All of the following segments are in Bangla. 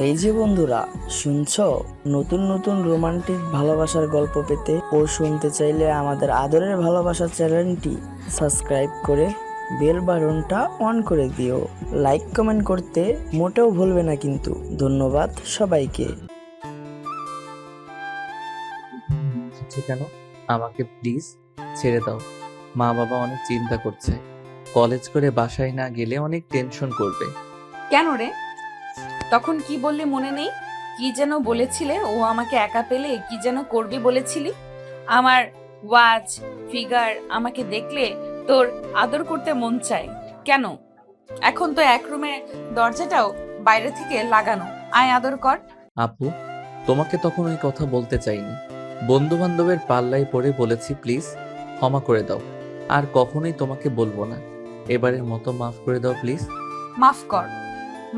এই যে বন্ধুরা, শুনছো? নতুন নতুন রোমান্টিক ভালোবাসার গল্প পেতে ও শুনতে চাইলে আমাদের আদরের ভালোবাসা চ্যানেলটি সাবস্ক্রাইব করে বেল বাটনটা অন করে দিও। লাইক কমেন্ট করতে মোটেও ভুলবে না কিন্তু। ধন্যবাদ সবাইকে। বুঝছো কেন? আমাকে প্লিজ ছেড়ে দাও। মা বাবা অনেক চিন্তা করছে। কলেজ করে বাসায় না গেলে অনেক টেনশন করবে। কেন রে? তখন কি বললি মনে নেই? কি যেন বলেছিলে, ও আমাকে একা পেলে কি যেন করবি বলেছিলি? আমার ওয়াচ ফিগার আমাকে দেখলে তোর আদর করতে মন চায় কেন? এখন তো এক রুমের দরজাটাও বাইরে থেকে লাগানো, আয় আদর কর। আপু, তোমাকে তখন ওই কথা বলতে চাইনি। বন্ধু বান্ধবের পাল্লায় পড়ে বলেছি প্লিজ ক্ষমা করে দাও। আর কখনোই তোমাকে বলবো না। এবারের মতো মাফ করে দাও প্লিজ। মাফ কর,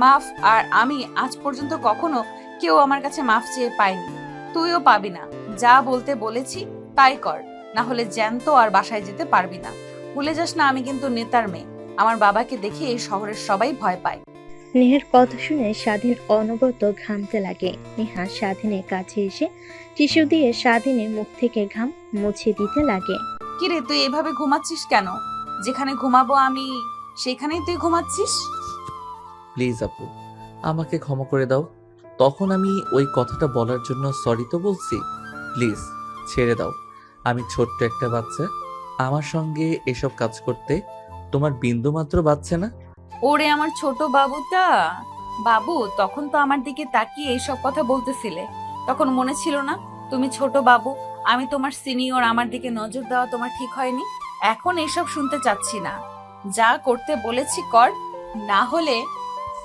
মাফ? আর আমি আজ পর্যন্ত কখনো কেউ আমার কাছে মাফ চেয়ে পাইনি, তুইও পাবি না। যা বলতে বলেছি তাই কর, না হলে জ্যান্ত আর বাসায় যেতে পারবি না। ভুলে যাস না আমি কিন্তু নেতার মেয়ে। আমার বাবাকে দেখে এই শহরের সবাই ভয় পায়। নেহার কথা শুনে স্বাধীন অনবরত ঘামতে লাগে। নেহা স্বাধীনের কাছে এসে টিস্যু দিয়ে স্বাধীনের মুখ থেকে ঘাম মুছে দিতে লাগে। কিরে, তুই এভাবে ঘুমাচ্ছিস কেন? যেখানে ঘুমাবো আমি সেখানেই তুই ঘুমাচ্ছিস। প্লিজ আপু, আমাকে ক্ষমা করে দাও। তখন আমি ওই কথাটা বলার জন্য সরি তো বলছি। প্লিজ ছেড়ে দাও। আমি ছোট্ট একটা বাচ্চা। আমার সঙ্গে এসব কাজ করতে তোমার বিন্দুমাত্র বাচ্চা না। ওরে আমার ছোট বাবুটা! বাবু, তখন তো আমার দিকে তাকিয়ে এইসব কথা বলতেছিলে। তখন মনে ছিল না তুমি ছোট বাবু, আমি তোমার সিনিয়র, আমার দিকে নজর দেওয়া তোমার ঠিক হয়নি। এখন এইসব শুনতে চাচ্ছি না। যা করতে বলেছি কর, না হলে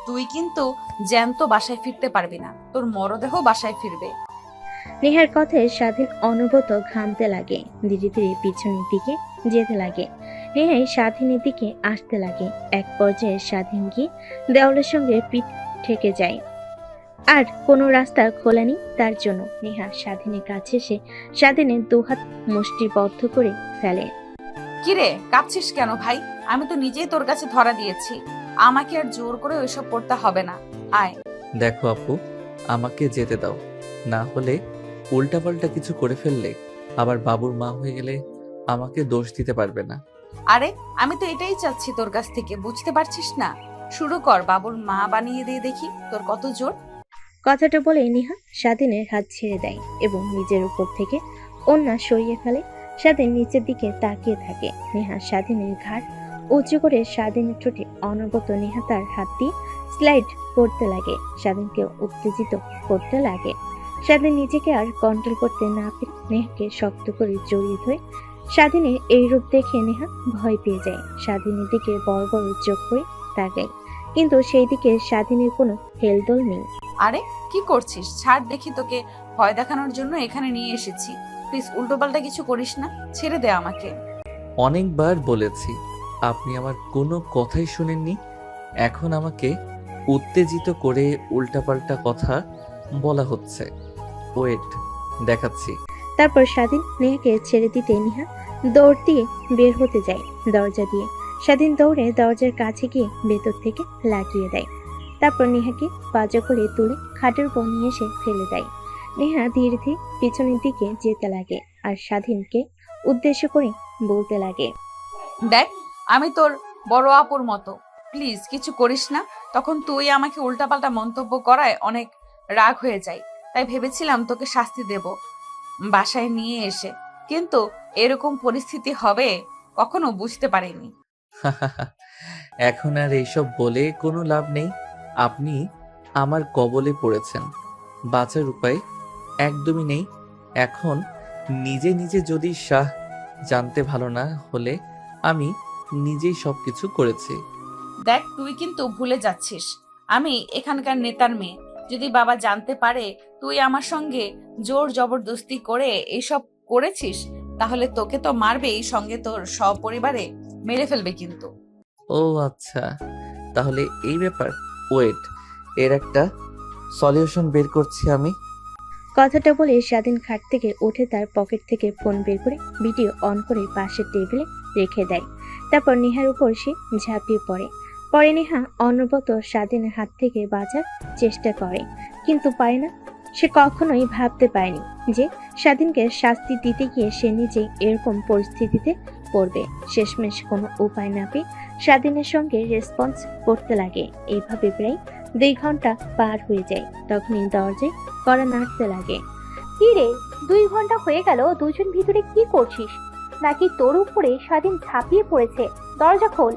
তুই কিন্তু জ্যান্ত বাসায় ফিরতে পারবি না, তোর মরদেহ বাসায় ফিরবে। নেহার কথায় স্বাধীন অনবরত ঘামতে লাগে। ধীরে ধীরে পিছনের দিকে যেতে লাগে। নেহাই স্বাধীনের দিকে আসতে লাগে। এক পর্যায়ে স্বাধীন গিয়ে দেওয়ালের সঙ্গে পিঠ ঠেকে যায়। আর কোনো রাস্তা খোলা নেই তার জন্য। নেহা স্বাধীনের কাছে এসে স্বাধীনের দুহাত মুষ্টিবদ্ধ করে ফেলে। কিরে, কাঁপছিস কেন ভাই? আমি তো নিজেই তোর কাছে ধরা দিয়েছি, আমাকে আর জোর করে ওইসব করতে হবে না। আয়। দেখো আপু, আমাকে যেতে দাও। না হলে উল্টাপাল্টা কিছু করে ফেললে আবার বাবুর মা হয়ে গেলে আমাকে দোষ দিতে পারবে না। আরে, আমি তো এটাই চাচ্ছি তোর কাছ থেকে, বুঝতে পারছিস না? শুরু কর, বাবুর মা বানিয়ে দিয়ে দেখি তোর কত জোর। কথাটা বলে নেহা স্বাধীনের হাত ছেড়ে দেয় এবং নিজের উপর থেকে ওড়না সরিয়ে ফেলে। স্বাধীন নিচের দিকে তাকিয়ে থাকে। নেহা স্বাধীনের ঘাড় উঁচু করে স্বাধীনের ঠোঁটে অনবরত নেহা তার হাত দিয়ে স্লাইড করতে লাগে, স্বাধীনকে উত্তেজিত করতে লাগে। স্বাধীন নিজেকে আর কন্ট্রোল করতে না পেরে নেহাকে শক্ত করে জড়িয়ে ধরে। স্বাধীনের এই রূপ দেখে নেহা ভয় পেয়ে যায়। স্বাধীনের দিকে বড় বড় চোখ করে তাকায়, কিন্তু সেই দিকে স্বাধীনের কোনো হেলদোল নেই। আরে, কি করছিস? ছাড় দেখি, তোকে ভয় দেখানোর জন্য এখানে নিয়ে এসেছি। প্লিজ উল্টোপাল্টা কিছু করিস না, ছেড়ে দে আমাকে। অনেকবার বলেছি, আপনি আমার কোনো কথাই শুনেননি। এখন আমাকে উত্তেজিত করে উল্টাপাল্টা কথা বলা হচ্ছে। ওয়েট, দেখাচ্ছি। তারপর স্বাধীন নেহাকে ছেড়ে দিতে নেহা দৌড় দিয়ে বের হতে যায় দরজা দিয়ে। স্বাধীন দৌড়ে দরজার কাছে গিয়ে ভেতর থেকে লাগিয়ে দেয়। তারপর নেহাকে বাজা করে তুলে খাটের উপর নিয়ে এসে ফেলে দেয়। নেহা ধীরে ধীরে পিছনের দিকে যেতে লাগে আর স্বাধীনকে উদ্দেশ্য করে বলতে লাগে। দেখ, আমি তোর বড় আপুর মতো, প্লিজ কিছু করিস না। তখন তুই আমাকে উল্টাপাল্টা মন্তব্য করায় অনেক রাগ হয়ে যায়, তাই ভেবেছিলাম তোকে শাস্তি দেব বাসায় নিয়ে এসে, কিন্তু এরকম পরিস্থিতি হবে কখনো বুঝতে পারিনি। এখন আর এইসব বলে কোনো লাভ নেই। আপনি আমার কবলে পড়েছেন। বাঁচার উপায় একদমই নেই। এখন নিজে নিজে যদি জানতে ভালো না হলে আমি নিজেই সবকিছু করেছি। দেখ, তুই কিন্তু ভুলে যাচ্ছিস আমি এখানকার নেতার মেয়ে। যদি বাবা জানতে পারে তুই আমার সঙ্গে জোর জবরদস্তি করে এইসব করেছিস, তাহলে তোকে তো মারবেই, সঙ্গে তোর সপরিবারে মেরে ফেলবে কিন্তু। ও আচ্ছা, তাহলে এই ব্যাপার। ওয়েট, এর একটা সলিউশন বের করছি আমি। কথাটা বলে স্বাধীন খাট থেকে উঠে তার পকেট থেকে ফোন বের করে ভিডিও অন করে পাশের টেবিলে রেখে দেয়। তারপর নেহার উপর সে ঝাঁপিয়ে পড়ে। পরে নেহা অনবরত স্বাধীনের হাত থেকে বাঁচার চেষ্টা করে, কিন্তু পায় না। সে কখনোই ভাবতে পারেনি যে স্বাধীনকে শাস্তি দিতে গিয়ে সে নিজেই এরকম পরিস্থিতিতে পড়বে। শেষমেশ কোনো উপায় না পেয়ে স্বাধীনের সঙ্গে রেসপন্স করতে লাগে। এইভাবে প্রায় 2 ঘন্টা পার হয়ে যায়। তখনই দরজায় কড়া নাড়তে লাগে। কি রে, 2 ঘন্টা হয়ে গেল, দুজন ভিতরে কি করছিস? নাকি তোর উপরে স্বাধীন ঝাঁপিয়ে পড়েছে? দরজা খোল।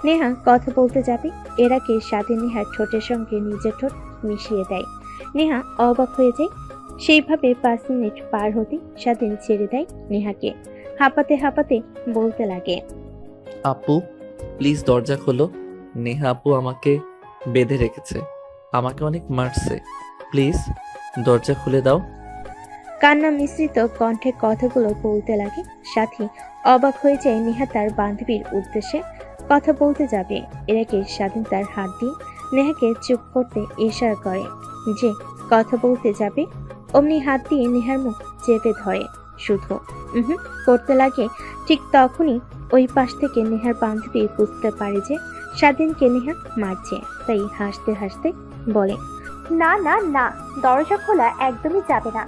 নেহা কথা বলতে যাবে, এর আগে স্বাধীন নেহার ঠোঁটের সঙ্গে নিজের ঠোঁট মিশিয়ে দেয়। নেহা অবাক হয়ে যায়। সেইভাবে 5 মিনিট পার হতে স্বাধীন ছেড়ে দেয় নেহাকে। হাঁপাতে হাঁপাতে বলতে লাগে, আপু প্লিজ দরজা খোলো। নেহা আপু আমাকে বেঁধে রেখেছে, আমাকে অনেক মারছে, প্লিজ দরজা খুলে দাও। কান্না মিশ্রিত কণ্ঠে কথাগুলো বলতে লাগে। সাথী অবাক হয়ে যায় নেহা তার বান্ধবীর উদ্দেশ্যে কথা বলতে যাবে, এর আগে স্বাধীন তার হাত দিয়ে নেহাকে চুপ করতে ইশারা করে যে কথা বলতে যাবে। অমনি হাত দিয়ে নেহার মুখ চেপে ধরে, শুধু করতে লাগে। ঠিক তখনই ওই পাশ থেকে নেহার বান্ধবী বুঝতে পারে যে স্বাধীনকে নেহা মারছে, তাই হাসতে হাসতে বলে, না না না, দরজা খোলা একদমই যাবে না।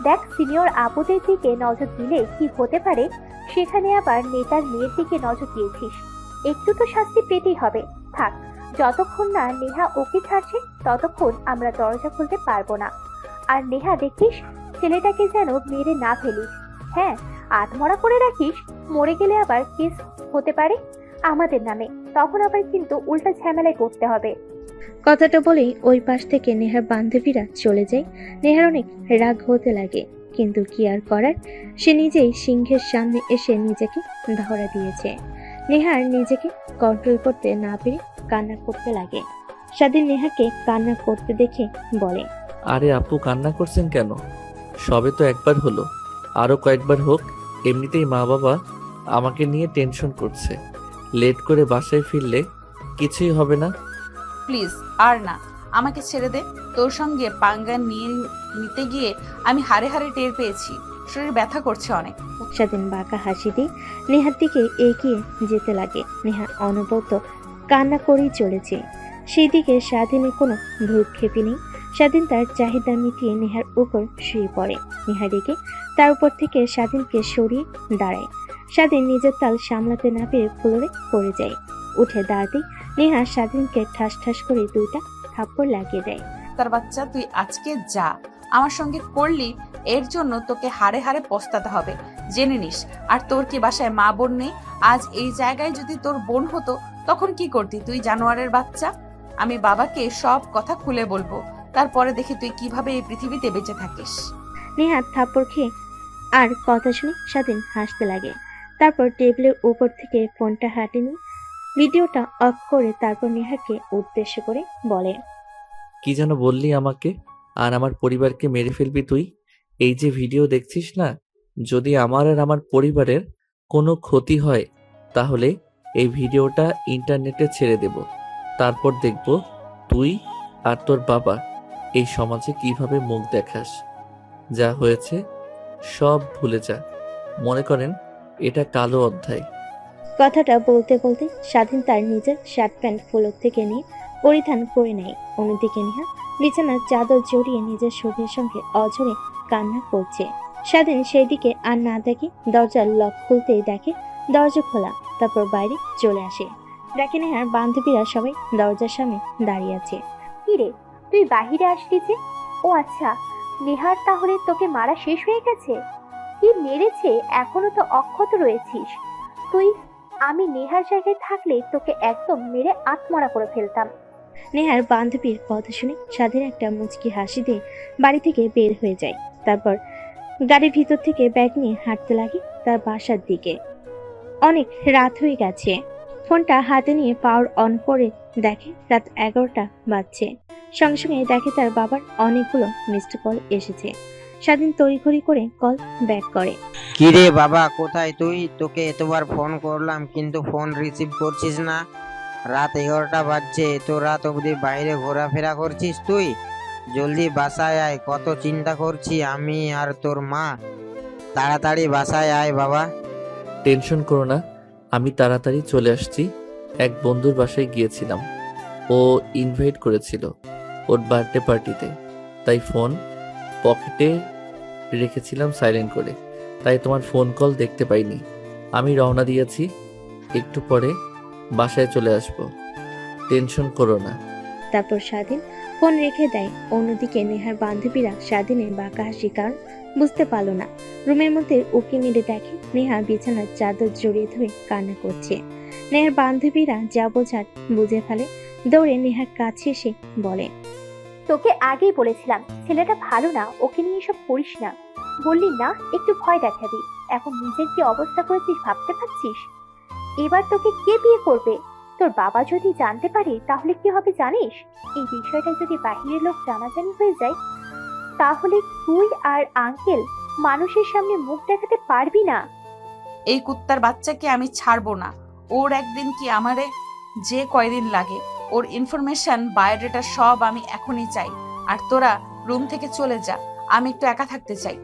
দেখ, সিনিয়র আপুদের দিকে নজর দিলে কি হতে পারে, সেখানে আবার নেতার মেয়ের দিকে নজর দিয়েছিস। একটু তো শাস্তি পেতেই হবে। থাক, যতক্ষণ না নেহা ওকে ছাড়ছে ততক্ষণ আমরা দরজা খুলতে পারবো না। আর নেহা দেখিস, ছেলেটাকে যেন মেরে না ফেলিস। হ্যাঁ, আধমরা করে রাখিস, মরে গেলে আবার কেস হতে পারে আমাদের নামে, তখন আবার কিন্তু উল্টা ঝামেলায় করতে হবে। কথাটা বলেই ওই পাশ থেকে নেহার বান্ধবীরা চলে যায়। নেহার অনেক রাগ হতে লাগে, কিন্তু কি আর করার, সে নিজেই সিংহের সামনে এসে নিজেকে ধরা দিয়েছে। নেহার নিজেকে কন্ট্রোল করতে না পেরে কান্না করতে লাগে। স্বাধীন নেহাকে কান্না করতে দেখে বলে, আরে আপু কান্না করছেন কেন? সবে তো একবার হলো, আরো কয়েকবার হোক। এমনিতেই মা বাবা আমাকে নিয়ে টেনশন করছে, লেট করে বাসায় ফিরলে কিছুই হবে না। প্লিজ আর না, আমাকে ছেড়ে দে। তোর সঙ্গে পাঙ্গা নিতে গিয়ে আমি হাড়ে হাড়ে টের পেয়েছি, শরীর ব্যথা করছে অনেক। স্বাধীন বাঁকা হাসি দিয়ে নেহার দিকে এগিয়ে যেতে লাগে। নেহা অনবরত কান্না করেই চলেছে, সেই দিকে স্বাধীনের কোনো ভ্রুক্ষেপই নেই। স্বাধীন তার চাহিদা মিটিয়ে নেহার উপর শুয়ে পড়ে। নেহা রেগে তার উপর থেকে স্বাধীনকে সরিয়ে দাঁড়ায়। স্বাধীন নিজের তাল সামলাতে না পেরে ফ্লোরে পড়ে যায়। উঠে দাঁড়াতেই নেহা স্বাধীনকে ঠাস ঠাস করে 2টা থাপ্পড় লাগিয়ে দেয়। তার বাচ্চা, তুই আজকে যা আমার সঙ্গে করলি, এর জন্য তোকে হাড়ে হাড়ে পস্তাতে হবে, জেনে নিস। আর তোর কি বাসায় মা বোন নেই? আজ এই জায়গায় যদি তোর বোন হতো তখন কি করতি তুই, জানোয়ারের বাচ্চা? আমি বাবাকে সব কথা খুলে বলবো, তারপরে দেখি তুই কিভাবে এই পৃথিবীতে বেঁচে থাকিস। নেহা থাপ্পড় খেয়ে আর কথা শুনে স্বাধীন হাসতে লাগে। তারপর টেবিলের উপর থেকে ফোনটা হাতে নিয়ে ভিডিওটা অফ করে তারপর নেহাকে উদ্দেশ্য করে বলে, কি যেন বললি আমাকে আর আমার পরিবারকে মেরে ফেলবি তুই? এই যে ভিডিও দেখছিস না, যদি আমার আর আমার পরিবারের কোনো ক্ষতি হয় তাহলে এই ভিডিওটা ইন্টারনেটে ছেড়ে দেব, তারপর দেখব তুই আর তোর বাবা এই সমাজে কিভাবে মুখ দেখাস। যা হয়েছে সব ভুলে যা, মনে করেন এটা কালো অধ্যায়। কথাটা বলতে বলতে স্বাধীন তার নিজের শার্ট প্যান্ট ফ্লোর থেকে নিয়ে পরিধান করে নেয়। অন্যদিকে নেহা বিছানার চাদর জড়িয়ে নিজের শরীরের সঙ্গে অঝরে কান্না করছে। স্বাধীন সেই দিকে আর না দেখে দরজার লক খুলতেই দেখে দরজা খোলা। তারপর বাইরে চলে আসে। দেখে নেহার বান্ধবীরা সবাই দরজার সামনে দাঁড়িয়ে আছে। কি রে, তুই বাহিরে আসলি যে? ও আচ্ছা, নেহার তাহলে তোকে মারা শেষ হয়ে গেছে? কি মেরেছে, এখনো তো অক্ষত রয়েছিস তুই। আমি নেহার জায়গায় থাকলে তোকে একদম মেরে আত্মরা করে ফেলতাম। নেহার বান্ধবীর কথা শুনে স্বাধীন একটা মুচকি হাসি দিয়ে বাড়ি থেকে বের হয়ে যায়। তারপর গাড়ির ভিতর থেকে ব্যাগ নিয়ে হাঁটতে লাগে তার বাসার দিকে। অনেক রাত হয়ে গেছে। ফোনটা হাতে নিয়ে পাওয়ার অন করে দেখে রাত 11টা বাজছে। সঙ্গে সঙ্গে দেখে তার বাবার অনেকগুলো মিসড কল এসেছে। স্বাধীন তড়িঘড়ি করে কল ব্যাক করে। কিরে বাবা, কোথায় তুই? তোকে এতবার ফোন করলাম কিন্তু ফোন রিসিভ করছিস না। রাত 11টা বাজছে, এত রাত অবধি বাইরে ঘোরাফেরা করছিস তুই? জলদি বাসায় আয়, কত চিন্তা করছি আমি আর তোর মা। তাড়াতাড়ি বাসায় আয় বাবা। টেনশন করো না, আমি তাড়াতাড়ি চলে আসছি। এক বন্ধুর বাসায় গিয়েছিলাম। ও ইনভাইট করেছিল ওর বার্থডে পার্টিতে, তাই ফোন পকেটে রেখেছিলাম সাইলেন্ট করে, তাই তোমার ফোন কল দেখতে পাইনি। আমি রওনা দিয়েছি, একটু পরে বাসায় চলে আসবো, টেনশন করো না। তারপর স্বাধীন ফোন রেখে দেয়। অন্যদিকে নেহার বান্ধবীরা স্বাধীনের বাঁকা হাসি কারণ বুঝতে পারল না। রুমের মধ্যে উকি মেরে দেখে নেহা বিছানার চাদর জড়িয়ে ধরে কান্না করছে। নেহার বান্ধবীরা যা বোঝার বুঝে ফেলে, দৌড়ে নেহার কাছে এসে বলে, তোকে আগেই বলেছিলাম ছেলেটা ভালো না, ওকে নিয়ে এসব করিস না। বললি না একটু ভয় দেখাবি, এখন নিজের কি অবস্থা করেছিস ভাবতে পারছিস? এবার তোকে কে বিয়ে করবে? তোর বাবা যদি জানতে পারে তাহলে কি হবে জানিস? এই বিষয়টা যদি বাহিরের লোক জানাজানি হয়ে যায় তাহলে তুই আর আঙ্কেল মানুষের সামনে মুখ দেখাতে পারবি না। এই কুত্তার বাচ্চাকে আমি ছাড়বো না। ওর একদিন কি আমারে যে কয়দিন লাগে, ওর ইনফরমেশন বায়োডাটা সব আমি এখনই চাই। আর তোরা রুম থেকে চলে যা, আমি একটু একা থাকতে চাই।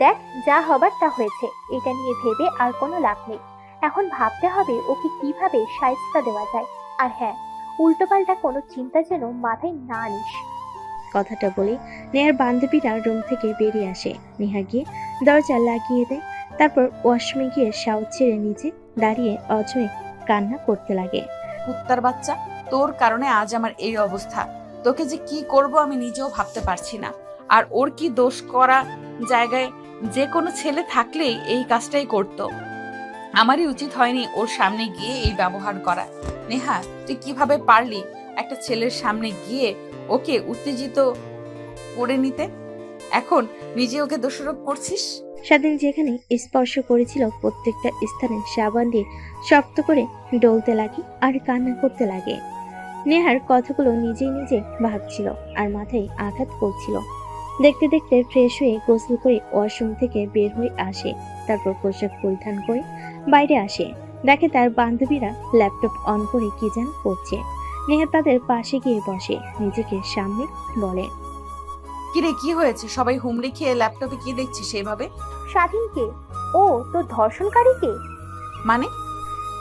দেখ যা হবার তা হয়েছে, এটা নিয়ে ভেবে আর কোনো লাভ নেই। এখন ভাবতে হবে ওকে কিভাবে শায়েস্তা দেওয়া যায়। আর হ্যাঁ, উল্টোপাল্টা কোনো চিন্তা যেন মাথায় না আনিস। কথাটা বলে নেহার বান্ধবীরা রুম থেকে বেরিয়ে আসে। নেহা গিয়ে দরজা লাগিয়ে দেয়। তারপর ওয়াশরুমে গিয়ে শাওয়ার ছেড়ে নিচে দাঁড়িয়ে অজয় কান্না করতে লাগে। কুত্তার বাচ্চা, তোর কারণে আজ আমার এই অবস্থা। তোকে যে কি করব আমি নিজেও ভাবতে পারছি না। আর ওর কি দোষ? করা জায়গায় যে কোনো ছেলে থাকলেই এই কাজটাই করতো। আমারই উচিত হয়নি ওর সামনে গিয়ে এই ব্যবহার করা। নেহা, তুই কিভাবে পারলি একটা ছেলের সামনে গিয়ে ওকে উত্তেজিত করে নিতে? এখন নিজে ওকে দোষারোপ করছিস। স্বাধীন যেখানে স্পর্শ করেছিল প্রত্যেকটা স্থানে সাবান দিয়ে শক্ত করে ডলতে লাগে আর কান্না করতে লাগে। নেহার কথাগুলো নিজেই নিজে ভাবছিল আর মাথায় আঘাত করছিল। দেখতে দেখতে ফ্রেশ হয়ে গোসল করে ওয়াশরুম থেকে বের হয়ে আসে। তারপর পোশাক পরিধান করে বাইরে আসে। দেখে তার বান্ধবীরা ল্যাপটপ অন করে কি যেন করছে। নেহা তাদের পাশে গিয়ে বসে, নিজেকে সামনে বলে, কিরে, কি হয়েছে? সবাই হুমড়ি খেয়ে ল্যাপটপে কি দেখছিস সেভাবে? স্বাধীনকে? ও তোর ধর্ষণকারীকে? মানে?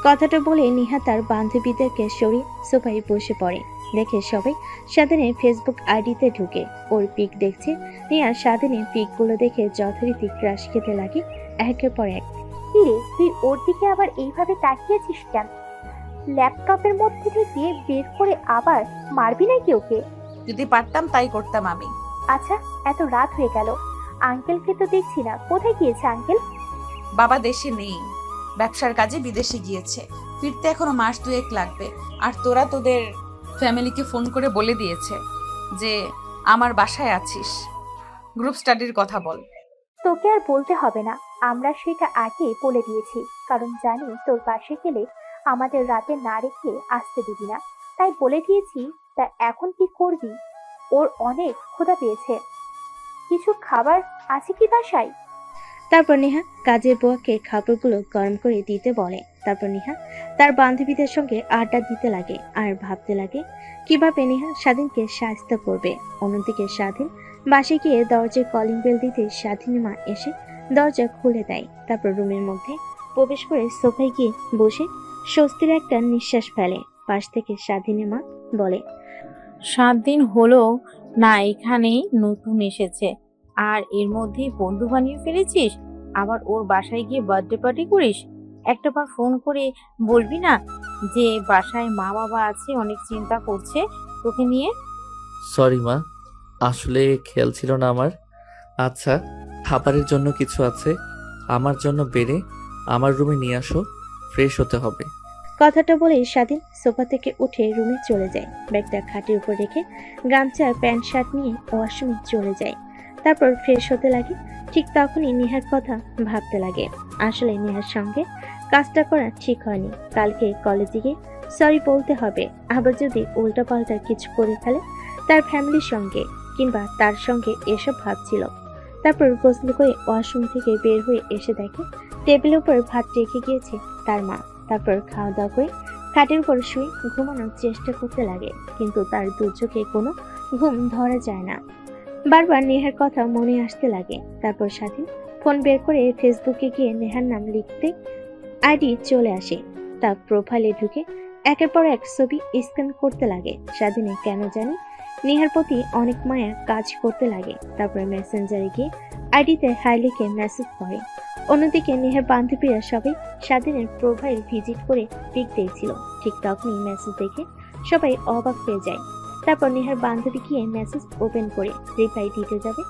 কথাটা বলে নেহা তার বান্ধবীদেরকে সরিয়ে সোফায় বসে পড়ে। দেখে সবাই স্বাধীনের ফেসবুক আইডিতে ঢুকে ওর পিক দেখছে। নেহা স্বাধীনের পিকগুলো দেখে যথারীতি ক্রাশ খেতে লাগে একের পর এক। কিরে, তুই ওর দিকে আবার এইভাবে তাকিয়েছিস কেন? ল্যাপটপের মধ্যে থেকে বের করে আবার মারবি নাকি ওকে? যদি পারতাম তাই করতাম আমি। আচ্ছা, এত রাত হয়ে গেল, আঙ্কেলকে তো দেখছি না, কোথায় গিয়েছে আঙ্কেল? বাবা দেশে নেই, ব্যবসার কাজে বিদেশে গিয়েছে, ফিরতে এখনো মাস 2 লাগবে। আর তোরা তোদের ফ্যামিলিকে ফোন করে বলে দিয়েছে যে আমার বাসায় আছিস, গ্রুপ স্টাডির কথা বল। তোকে আর বলতে হবে না, আমরা সেটা আগে বলে দিয়েছি, কারণ জানি তোর পাশে গেলে আমাদের রাতে না রেখে আসতে দিবি না, তাই বলে দিয়েছি। তা এখন কি করবি? ওর অনেক ক্ষুধা পেয়েছে, কিছু খাবার আছে কি বাসায়? তারপর নেহা কাজের বুয়াকে খাবারগুলো গরম করে দিতে বলে। তারপর নেহা তার বান্ধবীদের সঙ্গে আড্ডা দিতে লাগে আর ভাবতে লাগে কিভাবে নেহা স্বাধীনকে সাহায্য করবে। অন্যদিকে স্বাধীন বাসে গিয়ে দরজায় কলিং বেল দিতে স্বাধীনের মা এসে দরজা খুলে দেয়। তারপর রুমের মধ্যে প্রবেশ করে সোফায় গিয়ে বসে স্বস্তির একটা নিঃশ্বাস ফেলে। পাশ থেকে স্বাধীনের মা বলে, 7 দিন হলো না এখানে নতুন এসেছে, আর এর মধ্যেই বন্ধু বানিয়ে ফেলেছিস। আবার ওর বাসায় গিয়ে বার্থডে পার্টি করিস। একটাবার ফোন করে বলবি না যে বাসায় মা বাবা আছে, অনেক চিন্তা করছে তোকে নিয়ে। সরি মা, আসলে খেয়াল ছিল না আমার। আচ্ছা, খাবারের জন্য কিছু আছে আমার জন্য বেড়ে আমার রুমে নিয়ে আসো, ফ্রেশ হতে হবে। কথাটা বলে স্বাধীন সোফা থেকে উঠে রুমে চলে যায়। ব্যাগটা খাটের উপর রেখে গামছা প্যান্ট শার্ট নিয়ে ওয়াশরুমে চলে যায়। তারপর ফ্রেশ হতে লাগে। ঠিক তখনই নেহার কথা ভাবতে লাগে। আসলে নেহার সঙ্গে কাজটা করা ঠিক হয়নি। কালকে কলেজে গিয়ে সরি বলতে হবে। আবার যদি উল্টাপাল্টা কিছু করে ফেলে তার ফ্যামিলির সঙ্গে কিংবা তার সঙ্গে, এসব ভাবছিল। তারপর গোসল করে ওয়াশরুম থেকে বের হয়ে এসে দেখে টেবিলের উপর ভাত রেখে গিয়েছে তার মা। তারপর খাওয়া দাওয়া করে খাটের উপর শুয়ে ঘুমানোর চেষ্টা করতে লাগে, কিন্তু তার দু চোখে কোনো ঘুম ধরা যায় না। বারবার নেহার কথা মনে আসতে লাগে। তারপর স্বাধীন ফোন বের করে ফেসবুকে গিয়ে নেহার নাম লিখতে আইডি চলে আসে। তার প্রোফাইলে ঢুকে একের পর এক ছবি স্ক্যান করতে লাগে। স্বাধীনের কেন জানি নেহার প্রতি অনেক মায়া কাজ করতে লাগে। তারপরে মেসেঞ্জারে গিয়ে আইডিতে হাই লিখে মেসেজ করে। অন্যদিকে নেহার বান্ধবীরা সবাই স্বাধীনের প্রোফাইল ভিজিট করে পিক দিয়েছিল। ঠিক তখনই মেসেজ দেখে সবাই অবাক হয়ে যায়। তারপর নেহার বান্ধবী গিয়ে মেসেজ ওপেন করে রিপ্লাই দিতে যাবে,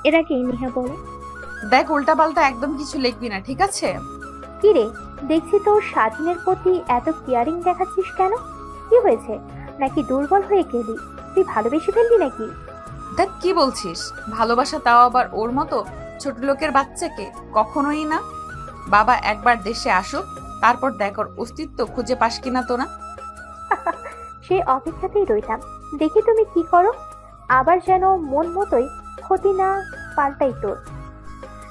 এর আগেই নেহা বলে, দেখ উল্টাপাল্টা একদম কিছু লিখবি না, ঠিক আছে? কি রে, দেখছি তোর স্বাধীনের প্রতি এত কেয়ারিং দেখাচ্ছিস কেন? কি হয়েছে? নাকি দুর্বল হয়ে গেলি? তুই ভালোবেসে ফেললি নাকি? দেখ কি বলছিস? ভালোবাসা, তাও আবার ওর মতো ছোট লোকের বাচ্চাকে? কখনোই না। বাবা একবার দেশে আসুক, তারপর দেখ ওর অস্তিত্ব খুঁজে পাস কিনা তোরা। সেই অপেক্ষাতেই রইলাম, দেখি তুমি কি করো। আবার যেন মন মতোই ক্ষতি না পাল্টাই তোর।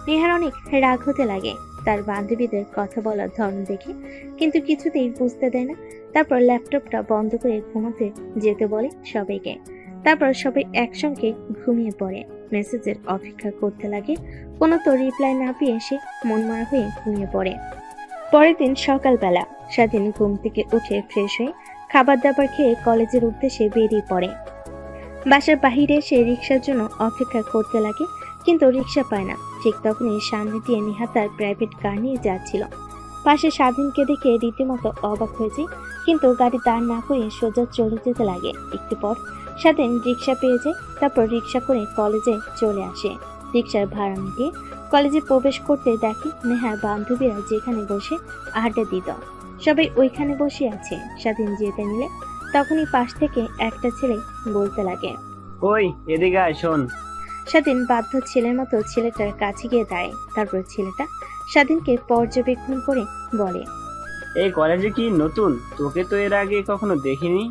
নেহার অনেক রাগ হতে লাগে তার বান্ধবীদের কথা বলার ধরন দেখে, কিন্তু কিছুতেই বুঝতে দেয় না। তারপর ল্যাপটপটা বন্ধ করে ঘুমাতে যেতে বলে সবাইকে। তারপর সবাই একসঙ্গে ঘুমিয়ে পড়ে। মেসেজের অপেক্ষা করতে লাগে, কোনো তো রিপ্লাই না পেয়ে সে মনমরা হয়ে ঘুমিয়ে পড়ে। পরের দিন সকালবেলা স্বাধীন ঘুম থেকে উঠে ফ্রেশ হয়ে খাবার দাবার খেয়ে কলেজের উদ্দেশ্যে বেরিয়ে পড়ে। বাসার বাহিরে সে রিক্সার জন্য অপেক্ষা করতে লাগে, কিন্তু রিক্সা পায় না। ঠিক তখনই সামনে দিয়ে নেহা তার প্রাইভেট কার নিয়ে যাচ্ছিল। পাশে স্বাধীনকে দেখে রীতিমতো অবাক হয়ে যায়, কিন্তু গাড়ি দাঁড় না করে সোজা চলে যেতে লাগে। একটু পর স্বাধীন রিক্সা পেয়ে যায়। তারপর রিক্সা করে কলেজে চলে আসে। রিক্সার ভাড়া মিটিয়ে কলেজে প্রবেশ করতে দেখে নেহার বান্ধবীরা যেখানে বসে আড্ডা দিত সবাই ওইখানে বসে আছে। স্বাধীন যেতে নিলে তখনই পাশ থেকে একটা ছেলে বলতে লাগে, ওই এদিকে আয়, শোন। স্বাধীন বাধ্য ছেলের মতো ছেলেটার কাছে গিয়ে দাঁড়ায়। তারপর ছেলেটা স্বাধীনকে পর্যবেক্ষণ করে বলে, এই কলেজে কি নতুন? তোকে তো এর আগে কখনো দেখিনি।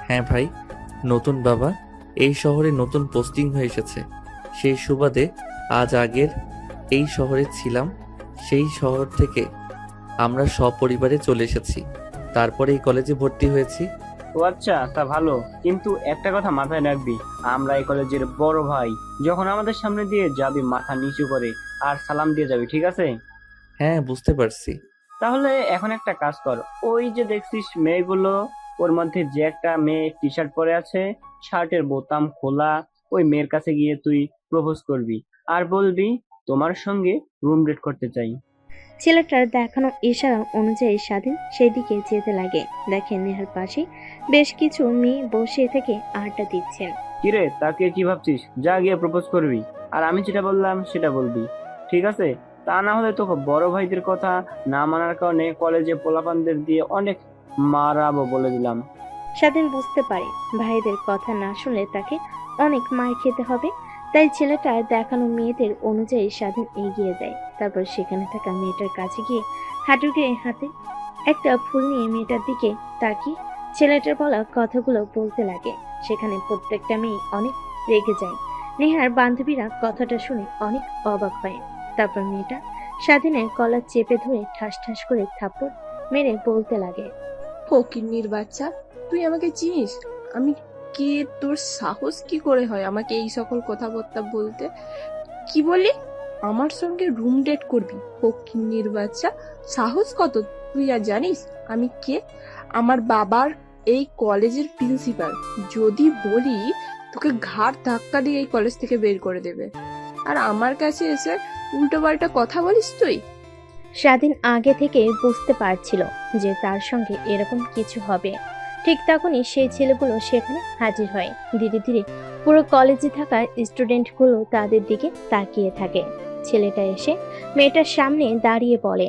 হ্যাঁ ভাই, নতুন বাবা। এই শহরে নতুন পোস্টিং হয়ে এসেছে, সেই সুবাদে আজ আগের এই শহরে ছিলাম। সেই শহর থেকে আমরা সপরিবারে চলে এসেছি, তারপরে এই কলেজে ভর্তি হয়েছি। ও আচ্ছা, তা ভালো। কিন্তু একটা কথা মাথায় রাখবি, আমরা এই কলেজের বড় ভাই। যখন আমাদের সামনে দিয়ে যাবি মাথা নিচু করে আর সালাম দিয়ে যাবি, ঠিক আছে? হ্যাঁ, বুঝতে পারছি। তাহলে এখন একটা কাজ কর, ওই যে দেখছিস মেয়েগুলো, ওর মধ্যে যে একটা মেয়ে টি শার্ট পরে আছে, শার্টের বোতাম খোলা, ওই মেয়ের কাছে গিয়ে তুই প্রপোজ করবি আর বলবি তোমার সঙ্গে রুম ডেট করতে চাই। ছেলেটার দেখানো ইশারা অনুযায়ী স্বাধীন সেই দিকে যেতে লাগে। দেখে নেহার পাশে বেশ কিছু মেয়ে বসে থেকে আড্ডা দিচ্ছেন। কিরে, তাকে কি ভাবছিস? যা গিয়ে প্রপোজ করবি, আর আমি যেটা বললাম সেটা বলবি, ঠিক আছে? তা না হলে তোকে বড় ভাইদের কথা না মানার কারণে কলেজে পোলাপানদের দিয়ে অনেক মারাবো, বলে দিলাম। স্বাধীন বুঝতে পারে ভাইদের কথা না শুনলে তাকে অনেক মার খেতে হবে, তাই ছেলেটার দেখানো মেয়েদের অনুযায়ী স্বাধীন এগিয়ে যায়। তারপর সেখানে থাকা মেয়েটার কাছে গিয়ে হাঁটু গেড়ে হাতে একটা ফুল নিয়ে মেয়েটার দিকে তাকিয়ে ছেলেটার বলা কথাগুলো বলতে লাগে। সেখানে প্রত্যেকটা মেয়ে অনেক রেগে যায়। নেহার বান্ধবীরা কথাটা শুনে অনেক অবাক হয়। তারপর মেয়েটা স্বাধীনের গলা চেপে ধরে ঠাস ঠাস করে থাপ্পড় মেরে বলতে লাগে, ফকিন্নির বাচ্চা, তুই আমাকে চিনিস? আমি কে? তোর সাহস কি করে হয় আমাকে এই সকল কথাবার্তা বলতে? কি বলি? আমার সঙ্গে রুম ডেট করবি? ফকিন্নির বাচ্চা, সাহস কত? তুই আর জানিস আমি কে? আমার বাবার এই কলেজের প্রিন্সিপাল। যদি বলি তোকে ঘাড় ধাক্কা দিয়ে এই কলেজ থেকে বের করে দেবে, আর আমার কাছে এসে উল্টো পাল্টা কথা বলিস তুই? স্বাধীন আগে থেকে বুঝতে পারছিল যে তার সঙ্গে এরকম কিছু হবে। ঠিক তখনই সেই ছেলেগুলো সেখানে হাজির হয়। ধীরে ধীরে পুরো কলেজে থাকা স্টুডেন্টগুলো তাদের দিকে তাকিয়ে থাকে। ছেলেটা এসে মেয়েটার সামনে দাঁড়িয়ে বলে,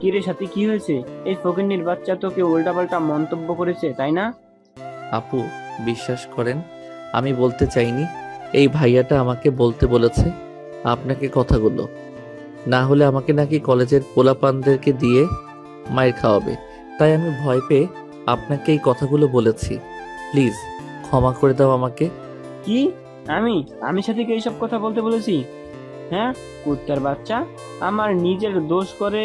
কিরে সাথী, কি হয়েছে? এই ফকিন্নির বাচ্চা তোকে উল্টাপাল্টা মন্তব্য করেছে, তাই না? আপু, বিশ্বাস করেন, আমি বলতে চাইনি। এই ভাইয়াটা আমাকে বলতে বলেছে আপনাকে কথাগুলো, না হলে আমাকে নাকি কলেজের পোলাপানদেরকে দিয়ে মায়ের খাওয়াবে। তাই আমি ভয় পেয়ে আপনাকে এই কথাগুলো বলেছি। প্লিজ ক্ষমা করে দাও আমাকে। কি? আমি সাথীকে এইসব কথা বলতে বলেছি? হ্যাঁ, কুত্তার বাচ্চা, আমার নিজের দোষ করে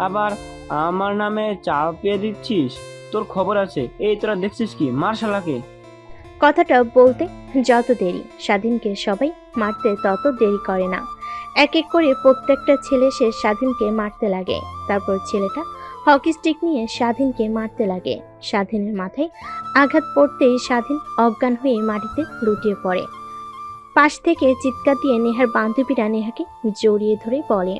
আবার আমার নামে চাপিয়ে দিচ্ছিস? তোর খবর আছে। এই তোরা দেখছিস কি? মার শালাকে। কথাটা বলতে যত দেরি, স্বাধীনকে সবাই মারতে তত দেরি করে না। এক এক করে প্রত্যেকটা ছেলে সে স্বাধীনকে মারতে লাগে। তারপর ছেলেটা হকি স্টিক নিয়ে স্বাধীনকে মারতে লাগে। স্বাধীনের মাথায় আঘাত পড়তেই স্বাধীন অজ্ঞান হয়ে মাটিতে লুটিয়ে পড়ে। পাশ থেকে চিৎকার দিয়ে নেহার বান্ধবীরা নেহাকে জড়িয়ে ধরে বলে,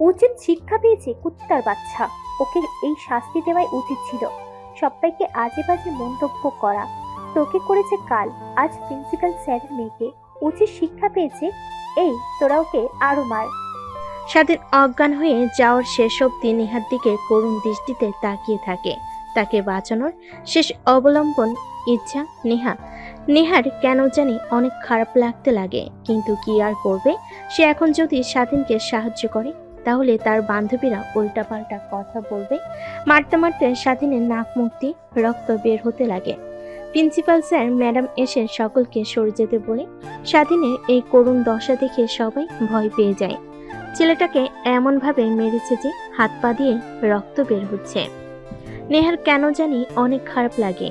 উচিত শিক্ষা পেয়েছে কুত্তার বাচ্চা, ওকে এই শাস্তি দেওয়াই উচিত ছিল। সবাইকে আজে বাজে মন্তব্য করা, তোকে করেছে কাল, আজ প্রিন্সিপাল স্যারের মেয়েকে, উচিত শিক্ষা পেয়েছে। এই তোরা ওকে আরো মার। স্বাধীন অজ্ঞান হয়ে যাওয়ার শেষ অবধি নেহার দিকে করুণ দৃষ্টিতে তাকিয়ে থাকে। তাকে বাঁচানোর শেষ অবলম্বন ইচ্ছা নেহার কেন জানি অনেক খারাপ লাগতে লাগে, কিন্তু কি আর করবে। সে এখন যদি স্বাধীনকে সাহায্য করে তাহলে তার বান্ধবীরা উল্টাপাল্টা কথা বলবে। মারতে মারতে স্বাধীনের নাক মুখ দিয়ে রক্ত বের হতে লাগে। প্রিন্সিপাল স্যার ম্যাডাম এসে সকলকে সরে যেতে বলে স্বাধীনের এই করুণ দশা দেখে সবাই ভয় পেয়ে যায়। ছেলেটাকে এমনভাবে মেরেছে যে হাত পা দিয়ে রক্ত বের হচ্ছে। নেহার কেন জানি অনেক খারাপ লাগে।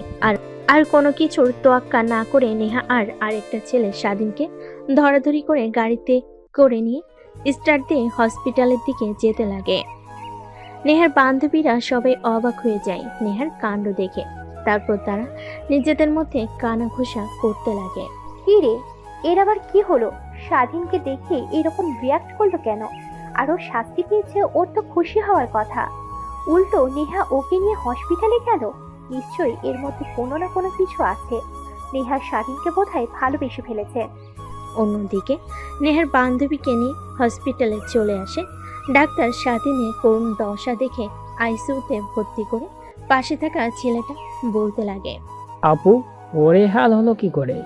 আর কোনো কিছুর তোয়াক্কা না করে নেহা আর আরেকটা ছেলে স্বাধীনকে ধরাধরি করে গাড়িতে করে নিয়ে স্টার্ট দিয়ে হসপিটালের দিকে যেতে লাগে। নেহার বান্ধবীরা সবাই অবাক হয়ে যায় নেহার কাণ্ড দেখে। তারপর তারা নিজেদের মধ্যে কানাঘুষা করতে লাগে। কি রে, এর আবার কি হলো? স্বাধীনকে দেখে এরকম রিয়াক্ট করলো কেন? আরো শাস্তি পেয়েছে, ওর তো খুশি হওয়ার কথা। উল্টো নেহা ওকে নিয়ে হসপিটালে গেল। নিশ্চয়ই এর মধ্যে কোনো না কোনো কিছু আছে। নেহা স্বাধীনকে বোধহয় ভালোবেসে ফেলেছে। অন্যদিকে নেহার বান্ধবীকে নিয়ে হসপিটালে চলে আসে ডাক্তার। স্বাধীনের করুণ দশা দেখে আইসিইউতে ভর্তি করে পাশে থাকা ছেলেটা বলতে লাগে, আপু, ওরে হাল হলো কি করে,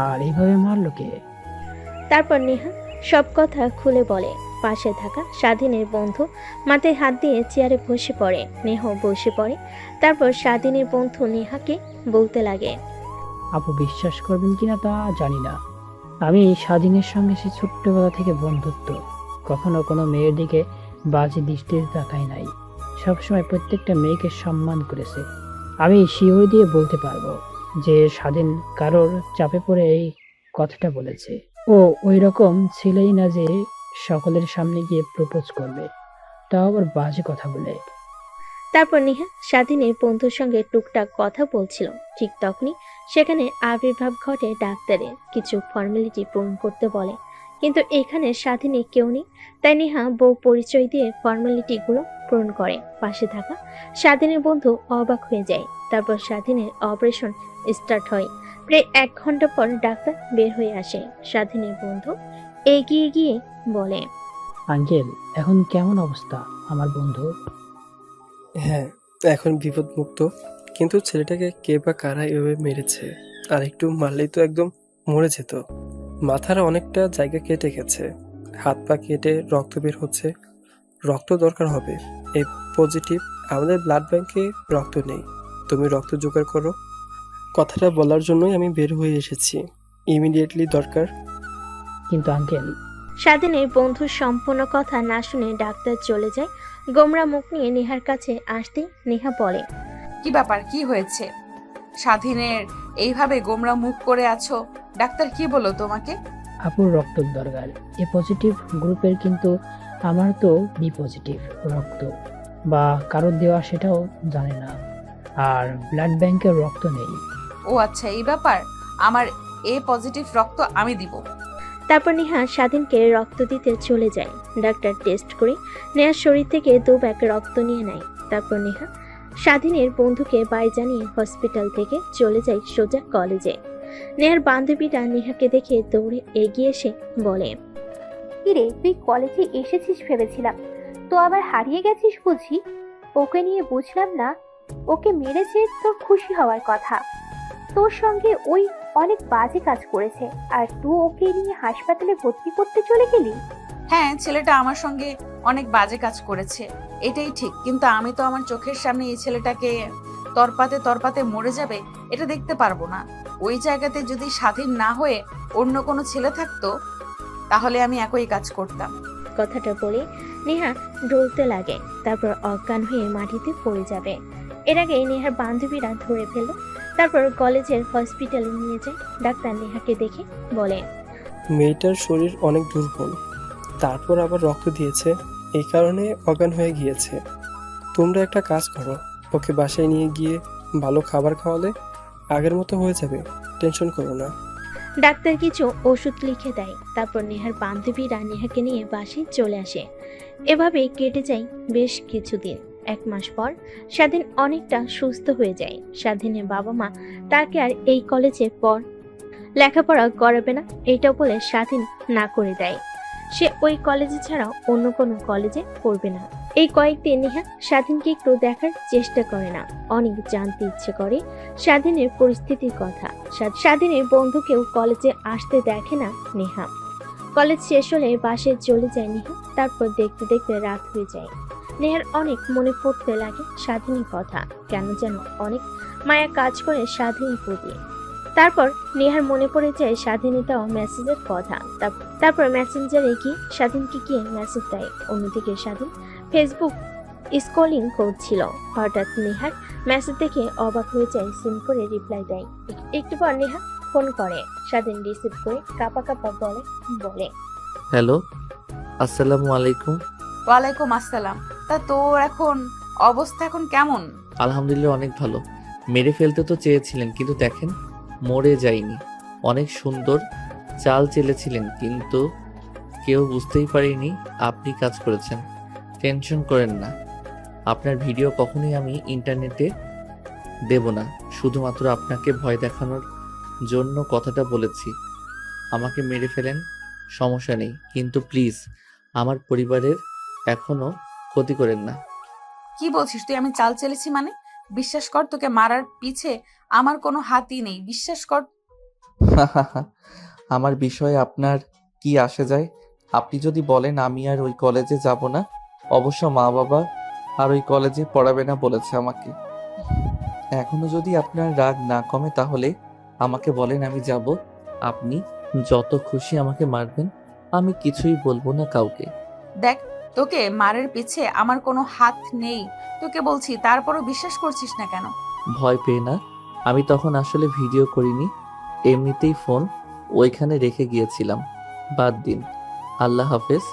আর এইভাবে মারলো কে? তারপর নেহা সব কথা খুলে বলে। পাশে থাকা স্বাধীনের বন্ধু মাথায় হাত দিয়ে চেয়ারে বসে পড়ে। নেহ বসে পড়ে। তারপর স্বাধীনের বন্ধু নেহাকে বলতে লাগে, আপু, বিশ্বাস করবেন কিনা তা জানি না, আমি স্বাধীনের সঙ্গে সে ছোট্টবেলা থেকে বন্ধুত্ব, কখনো কোনো মেয়ের দিকে বাজে দৃষ্টিতে তাকাই নাই। সবসময় প্রত্যেকটা মেয়েকে সম্মান করেছে। আমি শিওর দিয়ে বলতে পারবো যে স্বাধীন কারোর চাপে পড়ে এই কথাটা বলেছে। ও ওই রকম ছেলেই না যে সকলের সামনে গিয়ে প্রপোজ করবে, তাও আবার বাজে কথা বলে। তারপর নেহা স্বাধীনের বন্ধুর সঙ্গে টুকটাক কথা বলছিল। ঠিক তখনই সেখানে আবির্ভাব ঘটে ডাক্তারের। কিছু ফর্মালিটি পূরণ করতে বলে, কিন্তু এখানে স্বাধীনে কেউ নেই। তাই নেহা বউ পরিচয় দিয়ে ফর্মালিটিগুলো পূরণ করে। পাশে থাকা স্বাধীনের বন্ধু অবাক হয়ে যায়। তারপর স্বাধীনের অপারেশন স্টার্ট হয়। প্রায় 1 ঘন্টা পর ডাক্তার বের হয়ে আসে। স্বাধীনের বন্ধু এগিয়ে গিয়ে বলে, আঙ্কেল, এখন কেমন অবস্থা আমার বন্ধু? হ্যাঁ, এখন বিপদমুক্ত, কিন্তু ছেলেটাকে কে বা কারা এভাবে মেরেছে? আর একটু মারলেই তো একদম মরে যেত। মাথার অনেকটা জায়গা কেটে গেছে, হাত পা কেটে রক্ত বের হচ্ছে। রক্ত দরকার হবে। এই পজিটিভ, আমাদের ব্লাড ব্যাংকে রক্ত নেই, তুমি রক্ত জোগাড় করো। কথাটা বলার জন্যই আমি বের হয়ে এসেছি, ইমিডিয়েটলি দরকার। কিন্তু আঙ্কেল, স্বাধীনের বন্ধুর সম্পূর্ণ কথা না শুনে ডাক্তার চলে যায়। গোমরা মুখ নিয়ে নেহার কাছে আসতেই নেহা বলে, কি ব্যাপার, কি হয়েছে? স্বাধীনের এইভাবে গোমরা মুখ করে আছো, ডাক্তার কি বললো তোমাকে? আপুর রক্ত দরকার। এ পজিটিভ গ্রুপের, কিন্তু আমার তো বি পজিটিভ রক্ত, বা কারোর দেওয়া সেটাও জানে না, আর ব্লাড ব্যাংকের রক্ত নেই। ও আচ্ছা, এই ব্যাপার। আমার এ পজিটিভ রক্ত আমি দিব। তারপর নেহা স্বাধীনকে রক্ত দিতে চলে যায়। ডাক্তার টেস্ট করে নেহার শরীর থেকে 2 ব্যাগ রক্ত নিয়ে নেয়। তারপর নেহা স্বাধীনের বন্ধুকে বাই জানিয়ে হসপিটাল থেকে চলে যায় সোজা কলেজে। নেহার বান্ধবীরা নেহাকে দেখে দৌড়ে এগিয়ে এসে বলে, কিরে, তুই কলেজে এসেছিস ভেবেছিলাম, তো আবার হারিয়ে গেছিস বুঝি? ওকে নিয়ে বুঝলাম না, ওকে মেরেছে তোর খুশি হওয়ার কথা। তোর সঙ্গে ওই অনেক বাজে কাজ করেছে, আর তুই ওকে নিয়ে হাসপাতালে ভর্তি করতে চলে গেলি। হ্যাঁ, ছেলেটা আমার সঙ্গে অনেক বাজে কাজ করেছে, এটাই ঠিক। কিন্তু আমি তো আমার চোখের সামনে এই ছেলেটাকে তরপাতে তরপাতে মরে যাবে এটা দেখতে পারবো না। ওই জায়গাতে যদি স্বাধীন না হয়ে অন্য কোনো ছেলে থাকতো তাহলে আমি একই কাজ করতাম। কথাটা বলে নেহা ডলতে লাগে। তারপর অজ্ঞান হয়ে মাটিতে পড়ে যাবে। এর আগে নেহার বান্ধবীরা ধরে ফেলল। তারপর কলেজের হসপিটালে নিয়ে যায়। ডাক্তার নেহাকে দেখে বলে, মেয়েটার শরীর অনেক দুর্বল, তারপর আবার রক্ত দিয়েছে, এই কারণে অজ্ঞান হয়ে গিয়েছে। তোমরা একটা কাজ করো, ওকে বাসায় নিয়ে গিয়ে ভালো খাবার খাওয়ালে আগের মতো হয়ে যাবে, টেনশন করো না। ডাক্তার কিছু ওষুধ লিখে দেয়। তারপর নেহার বান্ধবীরা নেহাকে নিয়ে বাসায় চলে আসে। এভাবেই কেটে যায় বেশ কিছুদিন। 1 মাস পর স্বাধীন অনেকটা সুস্থ হয়ে যায়। স্বাধীনের বাবা মা তাকে আর এই কলেজে লেখাপড়া করাবে না এইটা বলে স্বাধীন না করে দেয়। সে ওই কলেজে ছাড়া অন্য কোনো কলেজে পড়বে না। এই কয়েকদিন নেহা স্বাধীনকে একটু দেখার চেষ্টা করে না, অনেক জানতে ইচ্ছে করে স্বাধীনের পরিস্থিতির কথা। স্বাধীনের বন্ধুকেও কলেজে আসতে দেখে না নেহা। কলেজ শেষ হলে বাসায় চলে যায় নেহা। তারপর দেখতে দেখতে রাত হয়ে যায়। নেহার অনেক মনে পড়তে লাগে স্বাধীনের কথা, কেন যেন অনেক মায়া কাজ করে স্বাধীনের প্রতি। তারপর নেহার মনে পড়ে যায় স্বাধীনের দেওয়া মেসেজের কথা। তারপর মেসেঞ্জারে গিয়ে স্বাধীনকে গিয়ে মেসেজ দেয়। অন্যদিকে স্বাধীন ফেসবুক স্ক্রলিং করছিল। হঠাৎ নেহার মেসেজ দেখে অবাক হয়ে যায়, সিন করে রিপ্লাই দেয়। একটু পর নেহা ফোন করে। স্বাধীন রিসিভ করে কাপা কাপা বলে হ্যালো, আসসালামু আলাইকুম। ওয়ালাইকুম আসসালাম। তা তোর এখন অবস্থা এখন কেমন? আলহামদুলিল্লাহ অনেক ভালো। মেরে ফেলতে তো চেয়েছিলেন কিন্তু দেখেন মরে যায়নি। অনেক সুন্দর চাল চেলেছিলেন কিন্তু কেউ বুঝতেই পারেনি আপনি কাজ করেছেন। টেনশন করেন না, আপনার ভিডিও কখনোই আমি ইন্টারনেটে দেব না। শুধুমাত্র আপনাকে ভয় দেখানোর জন্য কথাটা বলেছি। আমাকে মেরে ফেলেন, সমস্যা নেই, কিন্তু প্লিজ আমার পরিবারের এখনো ক্ষতি করেন না। কি বলছিস তুই? আমি চাল চেলেছি মানে? বিশ্বাস কর, তোকে মারার পিছে আমার কোনো হাতই নেই, বিশ্বাস কর। আমার বিষয়ে আপনার কি আসে যায়? আপনি যদি বলেন আমি আর ওই কলেজে যাব না, অবশ্য মা বাবা আর ওই কলেজে পড়াবে না বলেছে আমাকে। এখনো যদি আপনার রাগ না কমে তাহলে আমাকে বলেন, আমি যাব। আপনি যত খুশি আমাকে মারবেন, আমি কিছুই বলবো না কাউকে। দেখ, তোকে মারের পিছে আমার কোনো হাত নেই, তোকে বলছি, তারপরও বিশ্বাস করছিস না কেন? ভয় পেয়ে না, আমি তখন আসলে ভিডিও করিনি, এমনিতেই ফোন ওইখানে রেখে গিয়েছিলাম। বাদ দিন, আল্লাহ হাফেজ,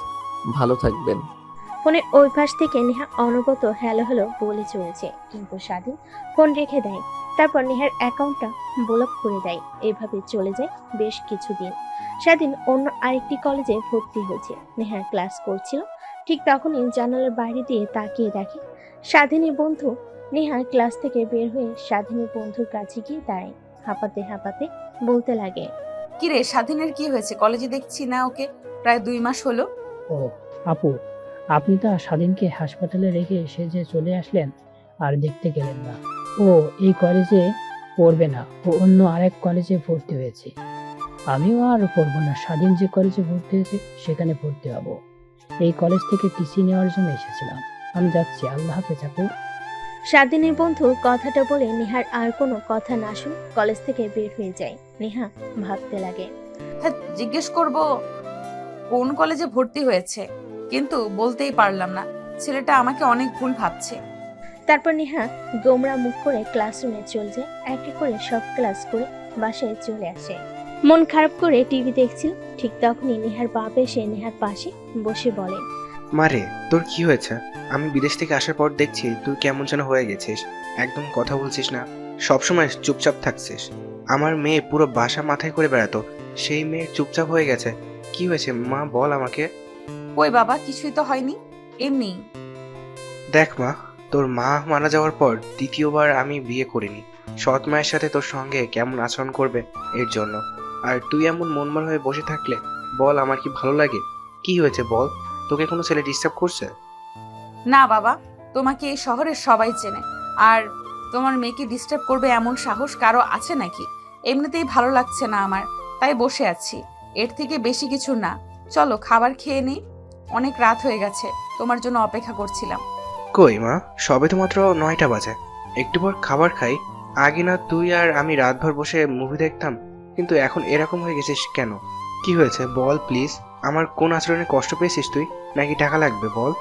ভালো থাকবেন। ফোনের ওই পাশ থেকে নেহা অনবরত হ্যালো হ্যালো বলে চলেছে, কিন্তু স্বাধীন ফোন রেখে দেয়। তারপর নেহার অ্যাকাউন্টটা ব্লক করে দেয়। এভাবে চলে যায় বেশ কিছুদিন। স্বাধীন অন্য আরেকটি কলেজে ভর্তি হয়েছে। নেহার ক্লাস করছিল, ঠিক তখনই জানালার বাইরে দিয়ে তাকিয়ে দেখে স্বাধীনের বন্ধু। নেহা ক্লাস থেকে বের হয়ে স্বাধীনের বন্ধুর কাছে গিয়ে দাঁড়ায়। হাঁপাতে হাঁপাতে বলতে লাগে, কি রে, স্বাধীনের কি হয়েছে? কলেজে দেখছি না ওকে, প্রায় 2 মাস হলো। ও আপু, আপনি তো স্বাধীনকে হাসপাতালে রেখে এসে যে চলে আসলেন আর দেখতে গেলেন না। ও এই কলেজে পড়বে না, ও অন্য আরেক কলেজে ভর্তি হয়েছে। আমিও আর পড়বো না, স্বাধীন যে কলেজে ভর্তি হয়েছে সেখানে ভর্তি হব। এই কলেজ থেকে টিসি নেওয়ার জন্য এসেছিলাম। আমি যাচ্ছি, আল্লাহ হাফেজ আপু। স্বাধীনের বন্ধু কথাটা বলে নেহার আর কোনো কথা না শুনে কলেজ থেকে বের হয়ে যায়। নেহা ভাবতে লাগে, হ্যাঁ, জিজ্ঞেস করব কোন কলেজে ভর্তি হয়েছে, কিন্তু বলতেই পারলাম না। ছেলেটা আমাকে অনেক ভুল ভাবছে। তারপর নেহা গোমরা মুখ করে ক্লাসরুমে চলে যায়। একে করে সব ক্লাস করে বাসায় চলে আসে। মন খারাপ করে টিভি দেখছিল। ঠিক তখনই নেহার বাপ এসে নেহার পাশে বসে বলে, মারে, তোর কি হয়েছে? আমি বিদেশ থেকে আসার পর দেখছি তুই কেমন যেন হয়ে গেছিস। একদম কথা বলছিস না, সবসময় চুপচাপ থাকছিস। আমার মেয়ে পুরো বাসা মাথায় করে বেড়াতো, সেই মেয়ে চুপচাপ হয়ে গেছে। কি হয়েছে মা, বল আমাকে। ওই বাবা, কিছুই তো হয়নি, এমনি। দেখ মা, তোর মা মারা যাওয়ার পর দ্বিতীয়বার আমি বিয়ে করিনি। সৎ মায়ের সাথে তোর সঙ্গে কেমন আচরণ করবে এর জন্য। আর তুই এমন মনমর হয়ে বসে থাকলে বল আমার কি ভালো লাগে? কি হয়েছে বল, তোকে কোনো ছেলে ডিস্টার্ব করছে? না বাবা, তোমাকে এই শহরের সবাই চেনে, আর তোমার মেয়েকে ডিস্টার্ব করবে এমন সাহস কারো আছে নাকি? এমনিতেই ভালো লাগছে না আমার, তাই বসে আছি, এর থেকে বেশি কিছু না। চলো খাবার খেয়ে নিই, অনেক রাত হয়ে গেছে, তোমার জন্য অপেক্ষা করছিলাম। কই মা, সবে তো মাত্র 9টা বাজে, একটু পর খাবার খাই। আগে না তুই আর আমি রাতভর বসে মুভি দেখতাম, কিন্তু এখন এরকম হয়ে গেছিস কেন? কি হয়েছে বল প্লিজ। আমার কোন আচরণে কষ্ট পেয়েছিস তুই, নাকি টাকা লাগবে বল?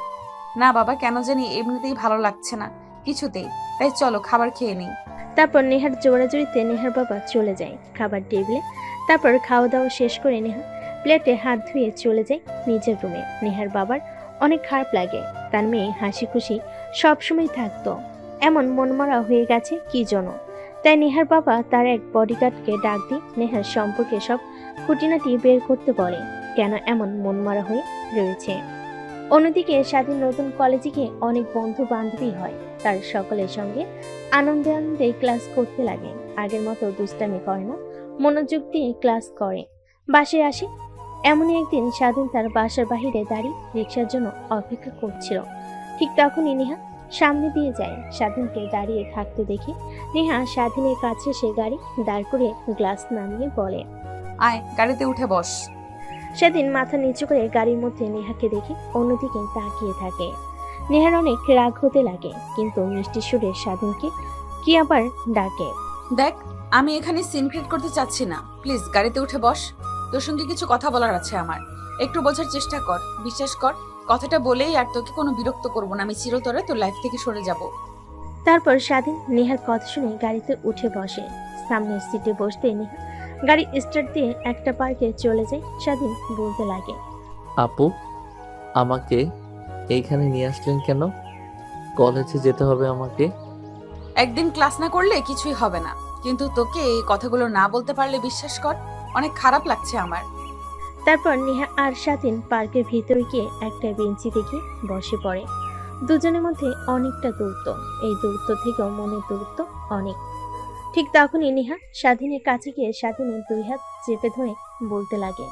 না বাবা, কেন জানি এমনিতেই ভালো লাগছে না কিছুতেই, তাই চলো খাবার খেয়ে নিই। তারপর নেহার জোড়াজুড়িতে নেহার বাবা চলে যায় খাবার টেবিলে। তারপর খাওয়া দাওয়া শেষ করে নেহা প্লেটে হাত ধুয়ে চলে যায় নিজের রুমে। নেহার বাবার অনেক খারাপ লাগে, তার মেয়ে হাসি খুশি সবসময় থাকতো। এমন মনমরা হয়ে গেছে কি জন্য। তাই নেহার বাবা তার এক বডিগার্ডকে ডাক দিয়ে নেহার সম্পর্কে সব খুঁটিনাটি বের করতে বলে, কেন এমন মনমরা হয়ে রয়েছে। অন্যদিকে স্বাধীন নতুন কলেজে গিয়ে অনেক বন্ধু বান্ধবী হয়। তার সকলের সঙ্গে আনন্দে আনন্দে ক্লাস করতে লাগে। আগের মতো দুষ্টামি করে না, মনোযোগ দিয়ে ক্লাস করে। বাসায় আসে। এমনই একদিন স্বাধীন তার বাসার বাহিরে দাঁড়িয়ে রিক্সার জন্য অপেক্ষা করছিল। ঠিক তখনই নেহা সামনে দিয়ে যায়। স্বাধীনকে দাঁড়িয়ে থাকতে দেখে নেহা স্বাধীনের কাছে সে গাড়ি দাঁড় করে গ্লাস নামিয়ে বলে, আয় গাড়িতে উঠে বস। স্বাধীন মাথা নিচু করে গাড়ির মধ্যে নেহাকে দেখে অন্যদিকে তাকিয়ে থাকে। নেহার অনেক রাগ হতে লাগে, কিন্তু মিষ্টি সুরে স্বাধীনকে কি আবার ডাকে। দেখ, আমি এখানে সিন ক্রিয়েট করতে চাচ্ছি না, প্লিজ গাড়িতে উঠে বস। তোর সঙ্গে কিছু কথা বলার আছে আমার, একটু বোঝার চেষ্টা কর, বিশ্বাস কর। কথাটা বলেই আর তোকে কোনো বিরক্ত করবো না, আমি চিরতরে তোর লাইফ থেকে সরে যাব। তারপর স্বাধীন নেহার কথা শুনে গাড়িতে উঠে বসে। সামনের সিটে বসতে নেহা গাড়ি স্টার্ট দিয়ে একটা পার্কে চলে যায়। স্বাধীন বলতে লাগে, আপু, আমাকে এইখানে নিয়ে আসলেন কেন? কলেজে যেতে হবে আমাকে। একদিন ক্লাস না করলে কিছুই হবে না, কিন্তু তোকে এই কথাগুলো না বলতে পারলে বিশ্বাস কর অনেক খারাপ লাগছে আমার। তারপর নেহা আর স্বাধীন পার্কের ভিতরে গিয়ে একটা বেঞ্চিতে গিয়ে বসে পড়ে। দুজনের মধ্যে অনেকটা দূরত্ব, এই দূরত্ব থেকেও মনের দূরত্ব অনেক। ঠিক তখনই নেহা স্বাধীনের কাছে গিয়ে স্বাধীনের 2 হাত চেপে ধরে বলতে লাগে,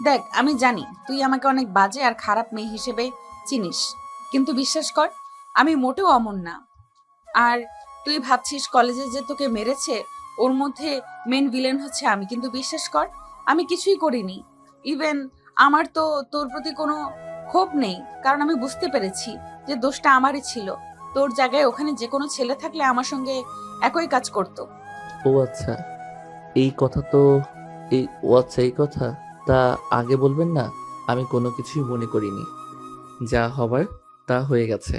দেখ, আমি জানি তুই আমাকে অনেক বাজে আর খারাপ মেয়ে হিসেবে চিনিস, কিন্তু বিশ্বাস কর আমি মোটেও অমন না। আর তুই ভাবছিস কলেজে যে তোকে মেরেছে ওর মধ্যে মেন ভিলেন হচ্ছে আমি, কিন্তু বিশ্বাস কর আমি কিছুই করিনি। ইভেন আমার তো তোর প্রতি কোনো ক্ষোভ নেই, কারণ আমি বুঝতে পেরেছি যে দোষটা আমারই ছিল। তোর জায়গায় ওখানে যে কোনো ছেলে থাকলে আমার সঙ্গে একই কাজ করতো। ও আচ্ছা, এই কথা তো এই কথা তা আগে বলবেন না? আমি কোনো কিছুই মনে করিনি, যা হবার তা হয়ে গেছে।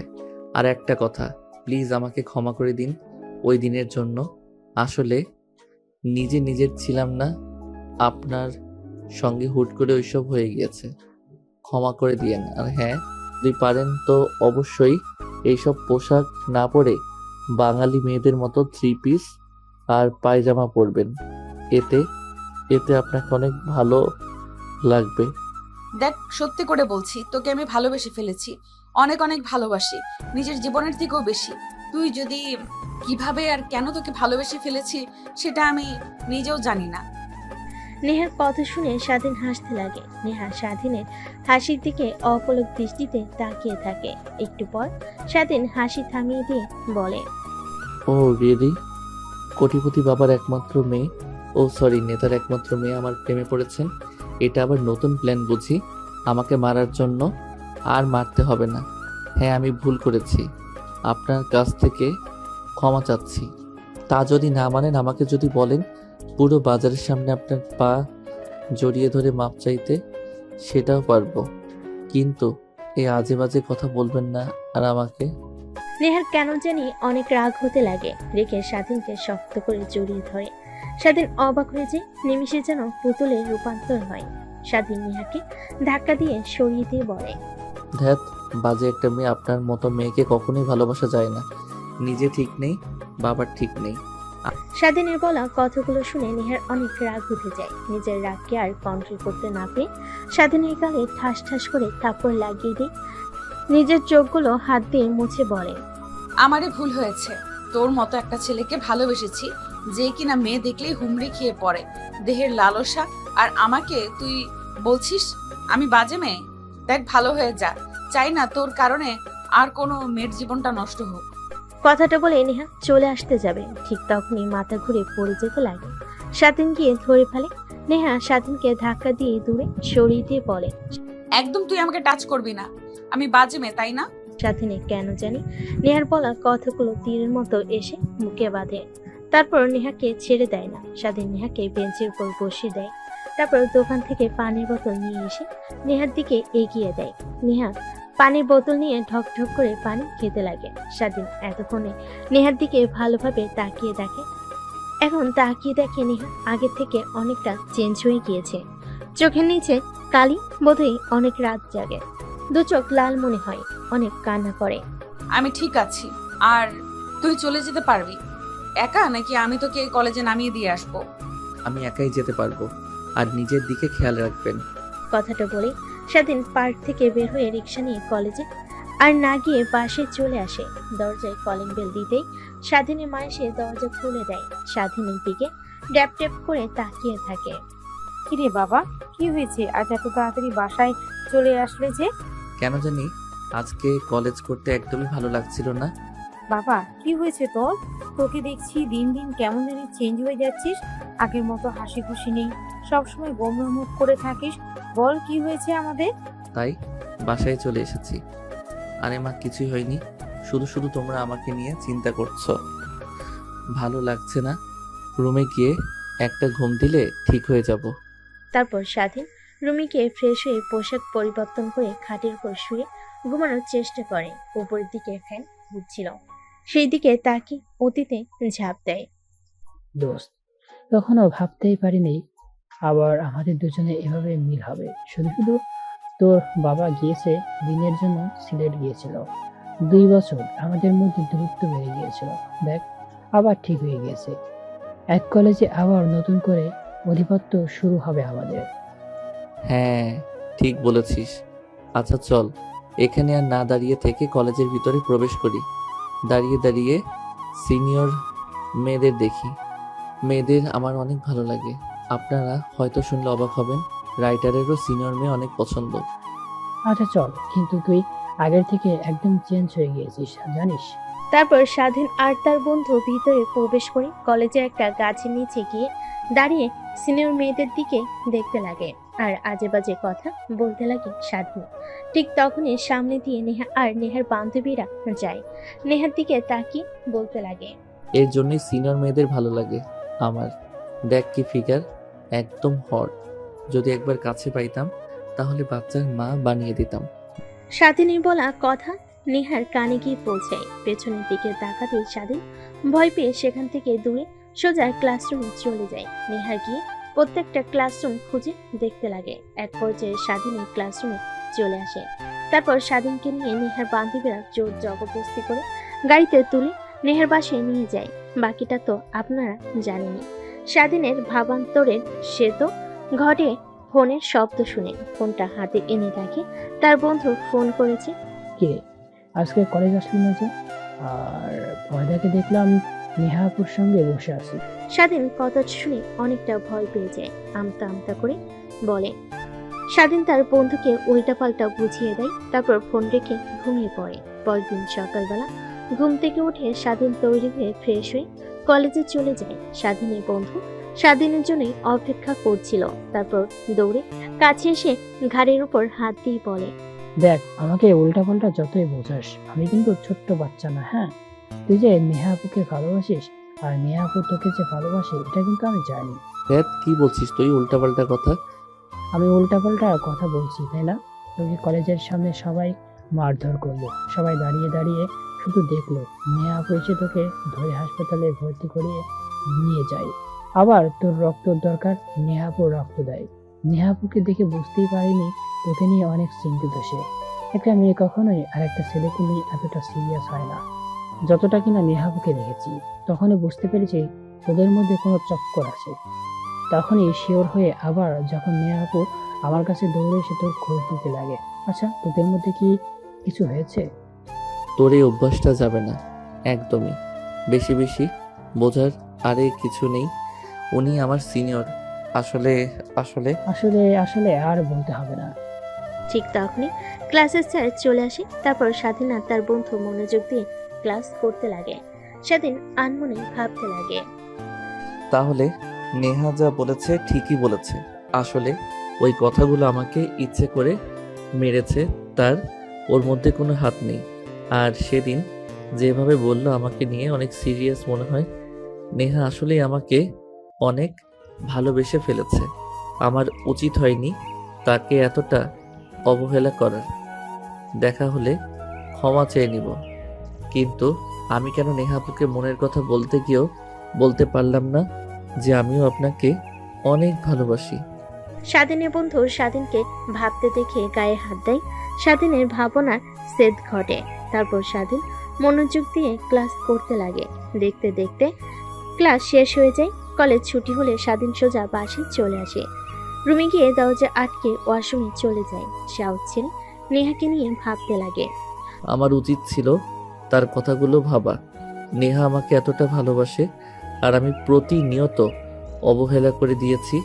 আর একটা কথা, প্লিজ আমাকে ক্ষমা করে দিন ওই দিনের জন্য। আসলে নিজের ছিলাম না, আপনার সঙ্গে হুট করে ওইসব হয়ে গিয়েছে, ক্ষমা করে দিয়েন। আর হ্যাঁ, যদি পারেন তো অবশ্যই এইসব পোশাক না পরে বাঙালি মেয়েদের মতো 3 পিস আর পায়জামা পরবেন, এতে আপনাকে অনেক ভালো লাগবে। দেখ, সত্যি করে বলছি, তোকে আমি ভালোবেসে ফেলেছি, অনেক অনেক ভালোবাসি, নিজের জীবনের থেকেও বেশি। তুই যদি কিভাবে আর কেন তোকে ভালোবেসে ফেলেছি সেটা আমি নিজেও জানি না। নেহার কথা শুনে স্বাধীন হাসতে লাগে। নেহা স্বাধীনের হাসির দিকে অপলক দৃষ্টিতে তাকিয়ে থাকে। একটু পর স্বাধীন হাসি থামিয়ে দিয়ে বলে, ও রিয়েলি? কোটিপতি বাবার একমাত্র মেয়ে, ও সরি নেতার একমাত্র মেয়ে আমার প্রেমে পড়েছেন? এটা আবার নতুন প্ল্যান বুঝি আমাকে মারার জন্য? আর মারতে হবে না। হ্যাঁ, আমি ভুল করেছি, আপনার কাছ থেকে ক্ষমা চাচ্ছি। তা যদি না মানেন, আমাকে যদি বলেন পুরো বাজারের সামনে আপনার পা জড়িয়ে ধরে মাপ চাইতে, সেটাও পারবো, কিন্তু এই আজে বাজে কথা বলবেন না আর আমাকে। নেহার কেন জানি অনেক রাগ হতে লাগে। রেখে স্বাধীনকে শক্ত করে জড়িয়ে ধরে। স্বাধীন অবাক হয়ে যায়, নিমিষে যেন পুতুলে রূপান্তর হয়। স্বাধীন নেহাকে ধাক্কা দিয়ে সরিয়ে দিয়ে বলে, ধ্যাত, বাজে একটা মেয়ে। আপনার মতো মেয়েকে কখনোই ভালোবাসা যায় না। নিজে ঠিক নেই, বাবার ঠিক নেই। স্বাধীনের বলা কথাগুলো শুনে নেহার অনেক রাগ উঠে যায়। নিজের রাগকে আর কন্ট্রোল করতে না পেরে স্বাধীনের গালে ঠাস ঠাস করে থাপ্পড় লাগিয়ে দিয়ে নিজের চোখগুলো হাত দিয়ে মুছে বলে, আমারই ভুল হয়েছে, তোর মতো একটা ছেলেকে ভালোবেসেছি যে কিনা মেয়ে দেখলেই হুমড়ি খেয়ে পড়ে, দেহের লালসা। আর আমাকে তুই বলছিস আমি বাজে মেয়ে? দেখ, ভালো হয়ে যা, চাই না তোর কারণে আর কোনো মেয়ের জীবনটা নষ্ট হোক। কথাটা বলে নেহা চলে আসতে যাবে। ঠিক তখনই মাথা ঘুরে পড়ে যেতে লাগে। স্বাধীন গিয়ে ধরে ফেলে। নেহা স্বাধীনকে ধাক্কা দিয়ে দূরে সরিয়ে দিয়ে বলে, একদম তুই আমাকে টাচ করবি না, আমি বাজে মেয়ে, তাই না? স্বাধীনের কেন জানি নেহার বলা কথাগুলো তীরের মতো এসে মুখে বাঁধে। তারপর নেহাকে ছেড়ে দেয় না। স্বাধীন নেহাকে বেঞ্চের উপর বসিয়ে দেয়। তারপর দোকান থেকে পানির বোতল নিয়ে এসে নেহার দিকে এগিয়ে দেয়। নেহা পানির বোতল নিয়ে ঢক ঢক করে পানি খেতে লাগে। স্বাধীন এতক্ষণে নেহার দিকে ভালোভাবে তাকিয়ে দেখে। এখন তাকিয়ে দেখে নেহা আগের থেকে অনেকটা চেঞ্জ হয়ে গিয়েছে। চোখের নিচে কালি, বোধহয় অনেক রাত জাগে। 2 চোখ লাল মনে হয়, অনেক কান্না করে। আমি ঠিক আছি। আর তুই চলে যেতে পারবি একা, নাকি আমি তোকে কলেজে নামিয়ে দিয়ে আসবো? আমি একাই যেতে পারবো, আর নিজের দিকে খেয়াল রাখবেন। কথাটা বলে স্বাধীন পার্ক থেকে বের হয়ে রিক্সা নিয়ে কলেজে আর না গিয়ে বাসে চলে আসে। দরজায় কলিং বেল দিতেই স্বাধীনের মা এসে দরজা খুলে দেয়। স্বাধীনের দিকে ড্যাপ ড্যাপ করে তাকিয়ে থাকে। কিরে বাবা, কি হয়েছে? আজ এত তাড়াতাড়ি বাসায় চলে আসলে যে? কেন জানি আজকে কলেজ করতে একদমই ভালো লাগছিল না। বাবা, কি হয়েছে তোর? তোকে দেখছি দিন দিন কেমন জানি চেঞ্জ হয়ে যাচ্ছিস। আগের মতো হাসি খুশি নেই, সবসময় গোমরা মুখ করে থাকিস। বল, কি হয়েছে আমাদের? তাই বাসায় চলে এসেছি। আরে মা, কিছুই হয়নি, শুধু শুধু তোমরা আমাকে নিয়ে চিন্তা করছো। ভালো লাগছে না, রুমে গিয়ে একটা ঘুম দিলে ঠিক হয়ে যাব। তারপর স্বাধীন রুমিকে ফ্রেশ হয়ে পোশাক পরিবর্তন করে খাটের উপর শুয়ে ঘুমানোর চেষ্টা করে। উপরের দিকে ফ্যান ঘুরছিল, সেই দিকে তাকে অতীতে ঝাঁপ দেয়। দোস্ত, কখনো ভাবতেই পারিনি আবার আমাদের দুজনে এভাবে মিল হবে। শুধু শুধু তোর বাবা গিয়েছে দিনের জন্য, সিলেট গিয়েছিল। 2 বছর আমাদের মধ্যে দূরত্ব বেড়ে গিয়েছিল, দেখ আবার ঠিক হয়ে গিয়েছে। এক কলেজে আবার নতুন করে অধিপত্য শুরু হবে আমাদের। হ্যাঁ, ঠিক বলেছিস। আচ্ছা চল, এখানে আর না দাঁড়িয়ে থেকে কলেজের ভিতরে প্রবেশ করি। দাঁড়িয়ে দাঁড়িয়ে সিনিয়র মেয়েদের দেখি। মেয়েদের আমার অনেক ভালো লাগে। আপনারা হয়তো শুনলে অবাক হবেন, রাইটারেরও সিনিয়র মেয়ে অনেক পছন্দ। আচ্ছা চল, কিন্তু তুই আগের থেকে একদম চেঞ্জ হয়ে গিয়েছিস জানিস। তারপর স্বাধীন আর তার বন্ধু ভিতরে প্রবেশ করে কলেজের একটা গাছের নিচে গিয়ে দাঁড়িয়ে সিনিয়র মেয়েদের দিকে দেখতে লাগে আর আজে বাজে কথা বলতে লাগে স্বাধীন। ঠিক তখনই সামনে দিয়ে নেহা আর নেহার বান্ধবীরা যায়। নেহার দিকে তাকিয়ে বলতে লাগে, এর জন্যই সিনিয়র মেয়েদের ভালো লাগে আমার। দেখ কি ফিগার, একদম হট। যদি একবার কাছে পাইতাম তাহলে বাচ্চার মা বানিয়ে দিতাম। স্বাধীনের বলা কথা নেহার কানে গিয়ে পৌঁছায়। পেছনের দিকে তাকাতে স্বাধীন ভয় পেয়ে সেখান থেকে দূরে সোজা ক্লাসরুমে চলে যায়। নেহার গিয়ে প্রত্যেকটা ক্লাসরুম খুঁজে দেখতে লাগে। এক পর্যায়ে স্বাধীনের ক্লাসরুমে চলে আসে। তারপর স্বাধীনকে নিয়ে নেহার বান্ধবীরা জোর জবরদস্তি করে গাড়িতে তুলে নেহার বাসায় নিয়ে যায়। বাকিটা তো আপনারা জানেনই। স্বাধীনের ভাবান্তরের সে তো ঘটে ফোনের শব্দ শুনে ফোনটা হাতে এনে রাখে। তার বন্ধু ফোন করেছে। কে আজকে কলেজ আসলি না যে? আর পয়দাকে দেখলাম নেহাপুর সঙ্গে বসে আছি। স্বাধীন কথা শুনে অনেকটা ভয় পেয়ে যায়। আমতা আমতা করে বলে। স্বাধীন তার বন্ধুকে উল্টাপাল্টা বুঝিয়ে দেয়, তারপর ফোন রেখে ঘুমিয়ে পড়ে। পরদিন সকালবেলা ঘুম থেকে উঠে স্বাধীন তৈরি হয়ে ফ্রেশ হয়ে কলেজে চলে যায়। স্বাধীনের বন্ধু স্বাধীনের জন্যই অপেক্ষা করছিল। তারপর দৌড়ে কাছে এসে ঘাড়ের উপর হাত দিয়ে বলে, দেখ, আমাকে উল্টাপাল্টা যতই বোঝাস, আমি কিন্তু ছোট্ট বাচ্চা না। হ্যাঁ, তুই যে নেহাপুকে ভালোবাসিস আর নেহাপু তোকে যে ভালোবাসে এটা কিন্তু আমি জানি। দেখ কি বলছিস তুই উল্টাপাল্টা কথা? আমি উল্টাপাল্টা কথা বলছি তাই না? তোকে কলেজের সামনে সবাই মারধর করলো, সবাই দাঁড়িয়ে দাঁড়িয়ে শুধু দেখলো। নেহাপু এসে তোকে ধরে হাসপাতালে ভর্তি করিয়ে নিয়ে যায়। আবার তোর রক্ত দরকার, নেহাপুর রক্ত দেয়। নেহাপুকে দেখে বুঝতেই পারিনি তোকে নিয়ে অনেক চিন্তিত সে। একটা মেয়ে কখনোই আর একটা ছেলেকে নিয়ে এতটা সিরিয়াস হয় না যতটা কিনা নেহাপুকে দেখেছি। তখনই বুঝতে পেরেছি তোদের মধ্যে কোনো চক্কর আছে। তখনই শিওর হয়ে আবার যখন নেহাপু আমার কাছে দৌড়ে এসে তোর খোঁজ দিতে লাগে। আচ্ছা, তোদের মধ্যে কি কিছু হয়েছে? তোর এই অভ্যাসটা যাবে না একদমই। বেশি বেশি বোঝার আরে কিছু নেই। উনি আমার সিনিয়র। আসলে আসলে আসলে আসলে আর বলতে হবে না। ঠিক তখনই ক্লাসের স্যার চলে আসে। তারপর স্বাধীন আর তার বন্ধু মনোযোগ দিয়ে ক্লাস করতে লাগে। স্বাধীন আনমনে ভাবতে লাগে, তাহলে নেহা যা বলেছে ঠিকই বলেছে। আসলে ওই কথাগুলো আমাকে ইচ্ছে করে মেরেছে, তার ওর মধ্যে কোনো হাত নেই। আর সেদিন যেভাবে বলল আমাকে নিয়ে অনেক সিরিয়াস মনে হয়। নেহা আসলেই আমাকে অনেক ভালোবেসে ফেলেছে। আমার উচিত হয়নি তাকে এতটা অবহেলা করার। দেখা হলে ক্ষমা চেয়ে নিব, কিন্তু আমি কেন নেহাপুকে মনের কথা বলতে গিয়েও বলতে পারলাম না যে আমিও আপনাকে অনেক ভালোবাসি। স্বাধীনের বন্ধু স্বাধীনকে ভাবতে দেখে গায়ে হাত দেয়। স্বাধীনের ভাবনার সেদ ঘটে। তারপর স্বাধীন মনোযোগ দিয়ে ক্লাস করতে লাগে। দেখতে দেখতে ক্লাস শেষ হয়ে যায়। কলেজ ছুটি হলে স্বাধীন সোজা বাসে চলে আসে। রুমে গিয়ে দরজা আটকে ওয়াশরুমে চলে যায়। সাউথ ছেড়ে নেহাকে নিয়ে ভাবতে লাগে। আমার উচিত ছিল তার কথাগুলো ভাবা। নেহা আমাকে এতটা ভালোবাসে আর আমি প্রতিনিয়ত অবহেলা করে দিয়েছি।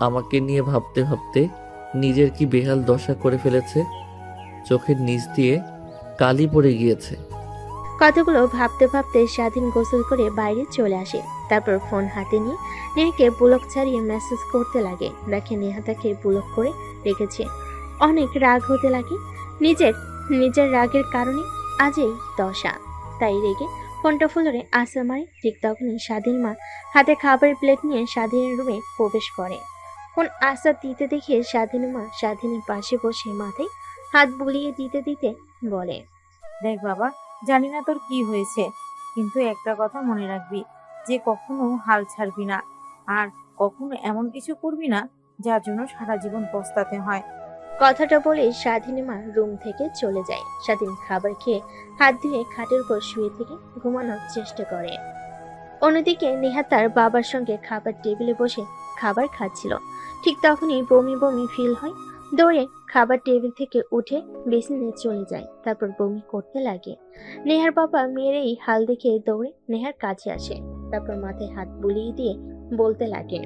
আমাকে নিয়ে ভাবতে ভাবতে নিজের কি বেহাল দশা করে ফেলেছে। চোখের নিচ দিয়ে কালি পড়ে গিয়েছে। কথাগুলো ভাবতে ভাবতে স্বাধীন গোসল করে বাইরে চলে আসে। তারপর ফোন হাতে নিয়ে নেহাকে ব্লক ছাড়িয়ে মেসেজ করতে লাগে। দেখে নেহা তাকে ব্লক করে রেখেছে। অনেক রাগ হতে লাগে। নিজের রাগের কারণে আজ এই দশা। তাই রেগে ফোনটা ফ্লোরে আসা মারে। ঠিক তখনই স্বাধীন মা হাতে খাবারের প্লেট নিয়ে স্বাধীনের রুমে প্রবেশ করে। ফোন আসা দিতে দেখে স্বাধীন মা স্বাধীনের পাশে বসে মাথায় হাত বুলিয়ে দিতে দিতে বলে, দেখ বাবা, জানি না তোর কি হয়েছে, কিন্তু একটা কথা মনে রাখবি যে কখনো হাল ছাড়বি না আর কখনো এমন কিছু করবি না যার জন্য সারা জীবন পস্তাতে হয়। কথাটা বলে স্বাধীন মা রুম থেকে চলে যায়। স্বাধীন খাবার খেয়ে হাত ধুয়ে খাটের উপর শুয়ে থেকে ঘুমানোর চেষ্টা করে। অন্যদিকে নেহা তার বাবার সঙ্গে খাবার টেবিলে বসে খাবার খাচ্ছিল। ঠিক তখনই বমি বমি ফিল হয়। দৌড়ে খাবার টেবিল থেকে উঠে বেসিনে চলে যায়। তারপর বমি করতে লাগে। নেহার বাবা মেয়ের এই হাল দেখে দৌড়ে নেহার কাছে আসে। তারপর মাথায় হাত বুলিয়ে দিয়ে বলতে লাগে,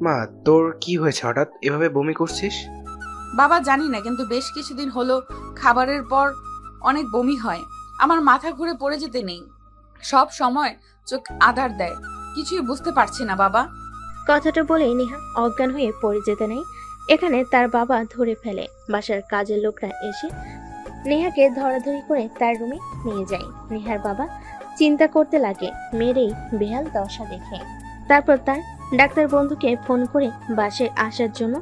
মা, তোর কি হয়েছে হঠাৎ এভাবে বমি করছিস? বাবা জানি না, কিন্তু বেশ কিছুদিন হলো খাবারের পর অনেক বমি হয়। আমার মাথা ঘুরে পড়ে যেতে নেই, সব সময় চোখ আধার দেয়, কিছুই বুঝতে পারছি না বাবা। কথাটা বলে নেহা অজ্ঞান হয়ে পড়ে যেতে নেই। এখানে তার বাবা ধরে ফেলে। বাসার কাজের লোকরা এসে নেহাকে ধরাধরি করে তার রুমে নিয়ে যায়। নেহার বাবা চিন্তা করতে লাগে মেয়ের এই বেহাল দশা দেখে। তারপর তার ডাক্তার বন্ধুকে ফোন করে বাসায় আসার জন্য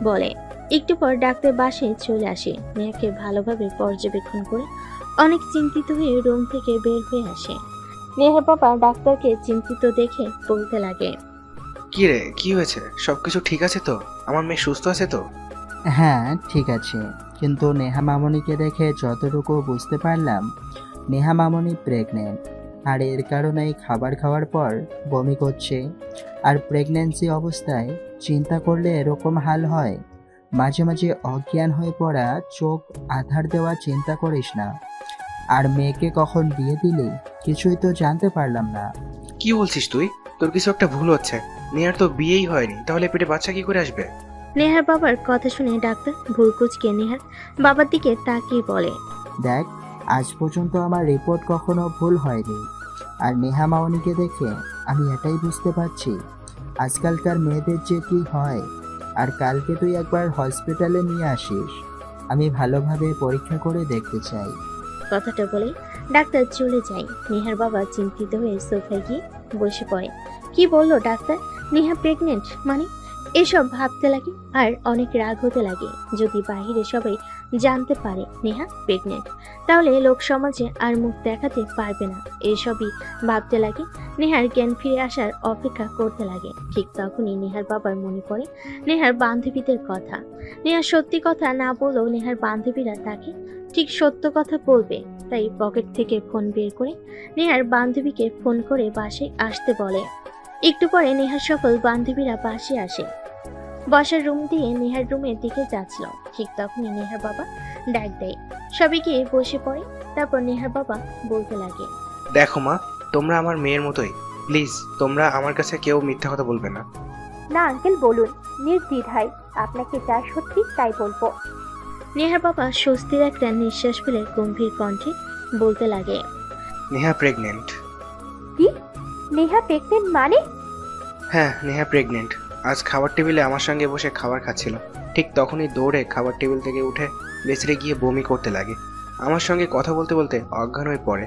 বলে। একটু পর ডাক্তার বাসায় চলে আসে। নেহাকে ভালোভাবে পর্যবেক্ষণ করে অনেক চিন্তিত হয়ে রুম থেকে বের হয়ে আসে। নেহার বাবা ডাক্তারকে চিন্তিত দেখে বলতে লাগে, কি রে, কি হয়েছে? সবকিছু ঠিক আছে তো? আমার মেয়ে সুস্থ আছে তো? হ্যাঁ ঠিক আছে, কিন্তু নেহা মামনিকে দেখে যতটুকু বুঝতে পারলাম নেহা মামনি প্রেগনেন্ট, আর এর কারণেই খাবার খাওয়ার পর বমি করছে। আর প্রেগন্যান্সি অবস্থায় চিন্তা করলে এরকম হাল হয়। মাঝে মাঝে অজ্ঞান হয়ে পড়া, চোখ আধার দেওয়া চিন্তা করিস না। আর মেয়েকে কখন বিয়ে দিলি কিছুই তো জানতে পারলাম না। কি বলছিস তুই? তোর কিছু একটা ভুল হচ্ছে। নেহার তো বিয়েই হয়নি, তাহলে পেটে বাচ্চা কি করে আসবে? নেহার বাবার কথা শুনে ডাক্তার ভুরকুচকে নেহার বাবার দিকে তাকিয়ে বলে, দেখ, আজ পর্যন্ত আমার রিপোর্ট কখনো ভুল হয়নি। আর নেহা মামনিকে দেখে আমি এটাই বুঝতে পারছি আজকালকার মেয়েদের যে কি হয়। আর কালকে তুই একবার হসপিটালে নিয়ে আসিস, আমি ভালোভাবে পরীক্ষা করে দেখতে চাই। কথাটা বলে ডাক্তার চলে যায়। নেহার বাবা চিন্তিত হয়ে সোফায় গিয়ে বসে পড়ে। কি বললো ডাক্তার? নেহা প্রেগনেন্ট মানে? এসব ভাবতে লাগে আর অনেক রাগ হতে লাগে। যদি বাহিরে সবাই জানতে পারে নেহা প্রেগনেন্ট, তাহলে লোক সমাজে আর মুখ দেখাতে পারবে না। এসবই ভাবতে লাগে। নেহার জ্ঞান ফিরে আসার অপেক্ষা করতে লাগে। ঠিক তখনই নেহার বাবার মনে পড়ে নেহার বান্ধবীদের কথা। নেহার সত্যি কথা না বললেও নেহার বান্ধবীরা তাকে ঠিক সত্য কথা বলবে। তাই পকেট থেকে ফোন বের করে নেহার বান্ধবীকে ফোন করে বাসায় আসতে বলে। একটু পরে নেহার সকল বান্ধবীরা বাসে আসে। বসার রুম দিয়ে নেহার রুমের দিকে যাচ্ছিল। ঠিক তখনই নেহার বাবা ডাক দেয়। সবাই গিয়ে বসে পড়ে। তারপর নেহার বাবা বলতে লাগে, দেখো মা, তোমরা আমার মেয়ের মতোই। প্লিজ, তোমরা আমার কাছে কেউ মিথ্যা কথা বলবে না। না আঙ্কেল, বলুন নির্দ্বিধায়, আপনাকে যা সত্যি তাই বলবো। নেহার বাবা স্বস্তির একটা নিঃশ্বাস ফেলে গম্ভীর কণ্ঠে বলতে লাগে, নেহা প্রেগনেন্ট। কি? নেহা প্রেগনেন্ট মানে? হ্যাঁ, নেহা প্রেগনেন্ট। আজ খাবার টেবিলে আমার সঙ্গে বসে খাবার খাচ্ছিল। ঠিক তখনই দৌড়ে খাবার টেবিল থেকে উঠে বেসরে গিয়ে বমি করতে লাগে। আমার সঙ্গে কথা বলতে বলতে অজ্ঞান হয়ে পড়ে।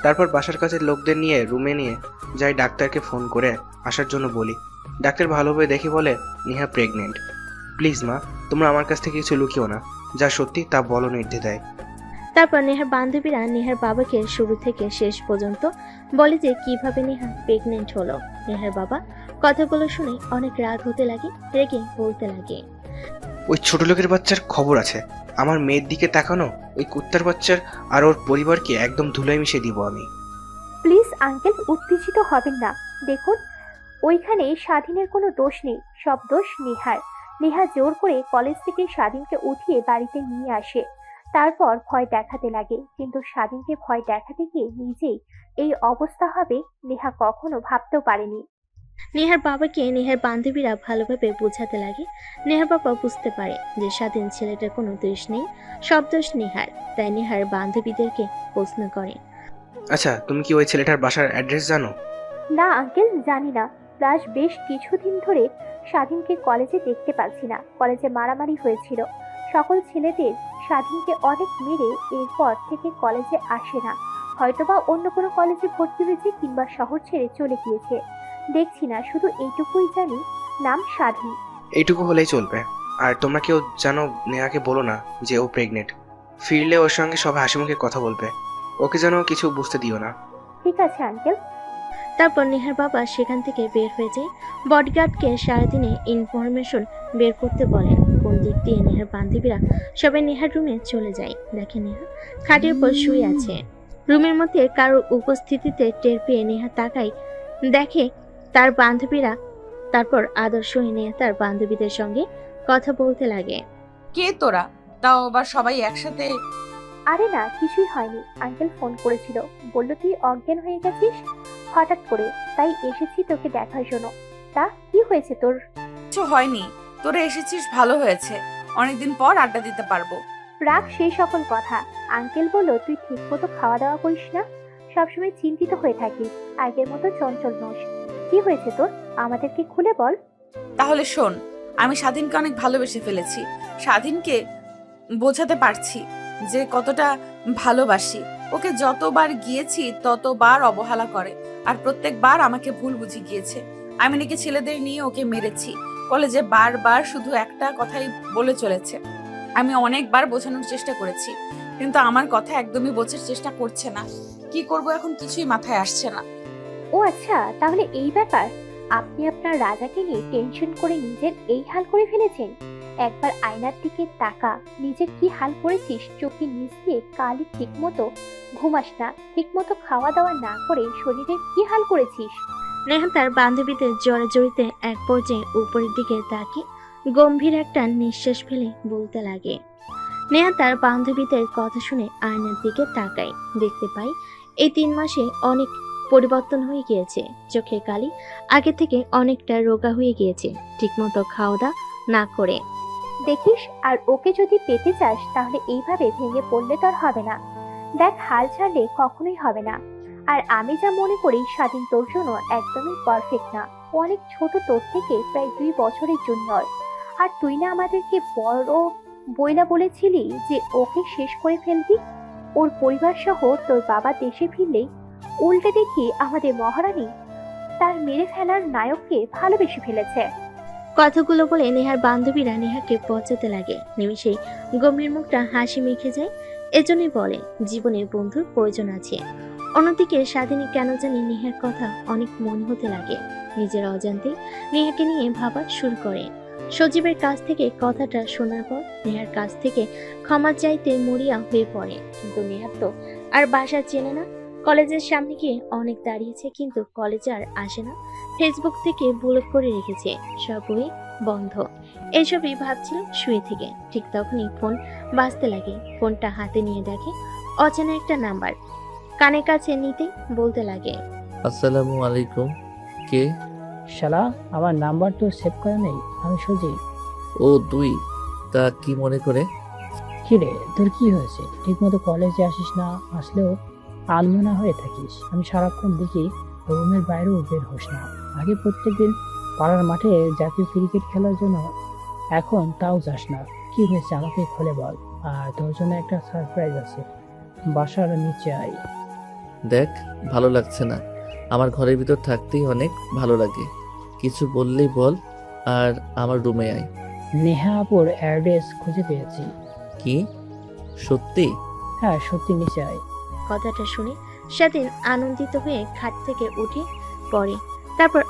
তারপর বাসার কাছের লোকদের নিয়ে রুমে নিয়ে যাই, ডাক্তারকে ফোন করে আসার জন্য বলি। ডাক্তার ভালোভাবে দেখে বলে নেহা প্রেগনেন্ট। প্লিজ মা, তোমরা আমার কাছ থেকে কিছু লুকিও না, যা সত্যি তা বলো নির্দ্বিধায়। তারপর নেহার বান্ধবীরা নেহার বাবাকে শুরু থেকে শেষ পর্যন্ত বলে যে কিভাবে নেহা প্রেগনেন্ট হলো। নেহার বাবা কথাগুলো শুনে অনেক রাগ হতে লাগে। রেগে বলতে লাগে, ওই ছোট লোকের বাচ্চার খবর আছে, আমার মেয়ের দিকে তাকানো ওই কুত্তার বাচ্চার আর ওর পরিবারকে একদম ধুলোয় মিশিয়ে দিব আমি। প্লিজ আঙ্কেল, উত্তেজিত হবেন না। দেখুন, ওইখানে স্বাধীনের কোনো দোষ নেই, সব দোষ নেহার। নেহা জোর করে কলেজ থেকে স্বাধীনকে উঠিয়ে বাড়িতে নিয়ে আসে, তারপর ভয় দেখাতে লাগে। কিন্তু স্বাধীনকে ভয় দেখাতে গিয়ে নিজেই এই অবস্থা হবে নেহা কখনো ভাবতেও পারেনি। নেহার বাবাকে নেহার বান্ধবীরা ভালোভাবে বোঝাতে লাগে। নেহার বাবা বুঝতে পারে যে স্বাধীন ছেলেটার কোনো দোষ নেই, সব দোষ নেহার। তাই নেহার বান্ধবীদেরকে প্রশ্ন করে। আচ্ছা, তুমি কি ওই ছেলেটার বাসার অ্যাড্রেস জানো? না আঙ্কেল, জানি না। প্লাস বেশ কিছুদিন ধরে স্বাধীনকে কলেজে দেখতে পাচ্ছি না। কলেজে মারামারি হয়েছিল, সকল ছেলেদের স্বাধীনকে অনেক মেরে এরপর থেকে কলেজে আসে না। হয়তোবা অন্য কোনো কলেজে ভর্তি হয়েছে কিংবা শহর ছেড়ে চলে গিয়েছে, দেখছি না। শুধু এইটুকুই জানি, নাম স্বাধীন। এইটুকু হলেই চলবে। আর তোমরা কেউ জানো নেহাকে বলো না যে ও প্রেগনেন্ট। ফিরলে ওর সঙ্গে সবাই হাসি মুখে কথা বলবে, ওকে যেন কিছু বুঝতে দিও না। ঠিক আছে আঙ্কেল। তারপর নেহার বাবা সেখান থেকে বের হয়ে যায়। বডিগার্ডকে সারাদিনে ইনফরমেশন বের করতে বলেন। কোন দিক দিয়ে নেহার বান্ধবীরা সবাই নেহার রুমে চলে যায়। দেখে নেহা খাটের উপর শুয়ে আছে। রুমের মধ্যে কারোর উপস্থিতিতে টের পেয়ে নেহা তাকায়, দেখে তার বান্ধবীরা। তারপর আদর্শ নেহা তার বান্ধবীদের সঙ্গে কথা বলতে লাগে। কে তোরা? তাও আবার সবাই একসাথে? আরে না, কিছুই হয়নি। আঙ্কেল ফোন করেছিল, বলল তুই অজ্ঞান হয়ে গেছিস হঠাৎ করে, তাই এসেছি তোকে দেখার জন্য। তা কি হয়েছে তোর? কিছু হয়নি, তোরা এসেছিস ভালো হয়েছে, অনেকদিন পর আড্ডা দিতে পারবো। রাখ সেই সকল কথা। আঙ্কেল বলল তুই ঠিক মতো খাওয়া দাওয়া করিস না, সবসময় চিন্তিত হয়ে থাকিস, আগের মতো চঞ্চল নোস। কি হয়েছে তোর, আমাদেরকে খুলে বল। তাহলে শোন, আমি স্বাধীনকে অনেক ভালোবেসে ফেলেছি। স্বাধীনকে বোঝাতে পারছি যে কতটা ভালোবাসি। ওকে যতবার গিয়েছি ততবার অবহেলা করে, আর প্রত্যেকবার আমাকে ভুল বুঝে গিয়েছে। আমি নাকি ছেলেদের নিয়ে ওকে মেরেছি। কলেজে বারবার শুধু একটা কথাই বলে চলেছে। আমি অনেকবার বোঝানোর চেষ্টা করেছি, কিন্তু আমার কথা একদমই বোঝার চেষ্টা করছে না। কি করব এখন কিছুই মাথায় আসছে না। ও আচ্ছা, তাহলে এই ব্যাপার। আপনি আপনার রাজাকে নিয়ে টেনশন করে নিজের এই হাল করে ফেলেছেন। একবার আয়নার দিকে তাকা, নিজের কি হাল করেছিস। চোখে নিচ দিয়ে কালি, ঠিক মতো ঘুমাস না, ঠিক মতো খাওয়া দাওয়া না করে শরীরের কি হাল করেছিস। নেহা তার বান্ধবীদের জড়াজড়িতে এক পর্যায়ে উপরের দিকে তাকিয়ে গম্ভীর একটা নিঃশ্বাস ফেলে বলতে লাগে। নেহা তার বান্ধবীদের কথা শুনে আয়নার দিকে তাকায়। দেখতে পাই এই 3 মাসে অনেক পরিবর্তন হয়ে গিয়েছে। চোখের কালি আগে থেকে অনেকটা রোগা হয়ে গিয়েছে, ঠিকমতো খাওয়া দাওয়া না করে। দেখিস, আর ওকে যদি পেতে চাস তাহলে এইভাবে ভেঙে পড়লে তো আর হবে না। দেখ, হাল ছাড়লে কখনোই হবে না। আর আমি যা মনে করি, স্বাধীন তোর জন্য একদমই পারফেক্ট না। ও অনেক ছোট তোর থেকে, প্রায় 2 বছরের জুনিয়র। আর তুই না আমাদেরকে বড় বইলা বলেছিলি যে ওকে শেষ করে ফেলবি। ওর পরিবার সহ তোর বাবা দেশে ফিরলেই উল্টে দেখি আমাদের মহারানী তার মেরে ফেলার নায়ককে ভালোবেসে ফেলেছে। কথাগুলো বলে নেহার বান্ধবীরা নেহাকে পচাতে লাগে। নিমেষেই গম্ভীর মুখটা হাসি মেখে যায়। এজন্যই বলে জীবনে বন্ধুর প্রয়োজন আছে। অন্যদিকে স্বাধীনী কেন জানি নেহার কথা অনেক মনে হতে লাগে। নিজের অজান্তে নেহাকে নিয়ে ভাবা শুরু করে। সজীবের কাছ থেকে কথাটা শোনার পর নেহার কাছ থেকে ক্ষমা চাইতে মরিয়া হয়ে পড়ে। কিন্তু নেহার তো আর বাসা চেনে না। কলেজের সামনে গিয়ে অনেক দাঁড়িয়েছে, কিন্তু কলেজে আর আসে না। ফেসবুক থেকে ব্লক করে রেখেছে, সব বই বন্ধ। এইসবই ভাবছিল শুয়ে থেকে। ঠিক তখনই ফোন বাজতে লাগে। ফোনটা হাতে নিয়ে দেখে অচেনা একটা নাম্বার। কানের কাছে নিতেই বলতে লাগে, আসসালামু আলাইকুম। কে? শালা, আমার নাম্বার তো সেভ করা নেই। আমি সুজিত। ও তুই? তা কি মনে করে? কি রে, তোর কি হয়েছে? ঠিক মতো কলেজে আসিস না, আসলেও আলমোনা হয়ে থাকিস। আমি সারাক্ষণ দেখি রুমের বাইরেও বের হোস না। আগে প্রত্যেকদিন পাড়ার মাঠে জাতীয় ক্রিকেট খেলার জন্য, এখন তাও যাস না। কি হয়েছে আমাকে খুলে বল। আর তোর জন্য একটা সারপ্রাইজ আছে, বাসার নিচে আয়। দেখ, ভালো লাগছে না। আমার ঘরের ভিতর থাকতেই অনেক ভালো লাগে। কিছু বললেই বল, আর আমার রুমে আয়। নেহা আপুর অ্যাড্রেস খুঁজে পেয়েছি। কি? সত্যি? হ্যাঁ সত্যি, নিচে আয়। কথাটা শুনে স্বাধীন আনন্দিত হয়ে খাট থেকে উঠে পড়ে। তারপর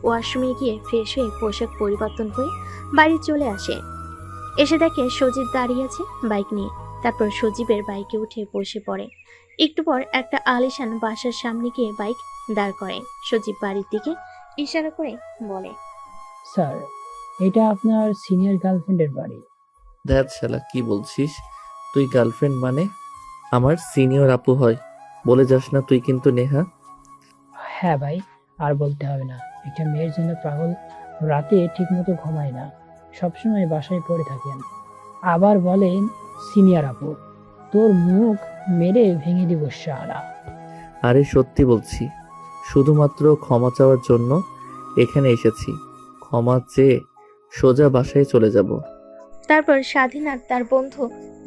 ওয়াশরুমে গিয়ে ফ্রেশ হয়ে পোশাক পরিবর্তন করে বাড়ি চলে আসে। এসে দেখে সজীব দাঁড়িয়ে আছে বাইক নিয়ে। তারপর সজীবের বাইকে উঠে বসে পড়ে। একটু পর একটা আলিশান বাসার সামনে গিয়ে বাইক দাঁড় করে। সজীব বাড়ির দিকে ইশারা করে বলে, স্যার, এটা আপনার সিনিয়র গার্লফ্রেন্ডের বাড়ি। ধ্যাৎ শালা, কি বলছিস? তুই গার্লফ্রেন্ড মানে আমার সিনিয়র আপু হয়? বলে যাস না তুই কিন্তু নেহা। হ্যাঁ ভাই, আর বলতে হবে না। একটা মেয়ের জন্য পাগল রাতে ঠিকমতো ঘুমায় না, সবসময় বাসায় পড়ে থাকেন, আবার বলেন সিনিয়র আপু। তোর মুখ মেরে ভেঙে দিব সারা। আরে সত্যি বলছি, শুধুমাত্র ক্ষমা চাওয়ার জন্য এখানে এসেছি। ক্ষমা চেয়ে সোজা বাসায় চলে যাব। তারপর স্বাধীন আর তার বন্ধু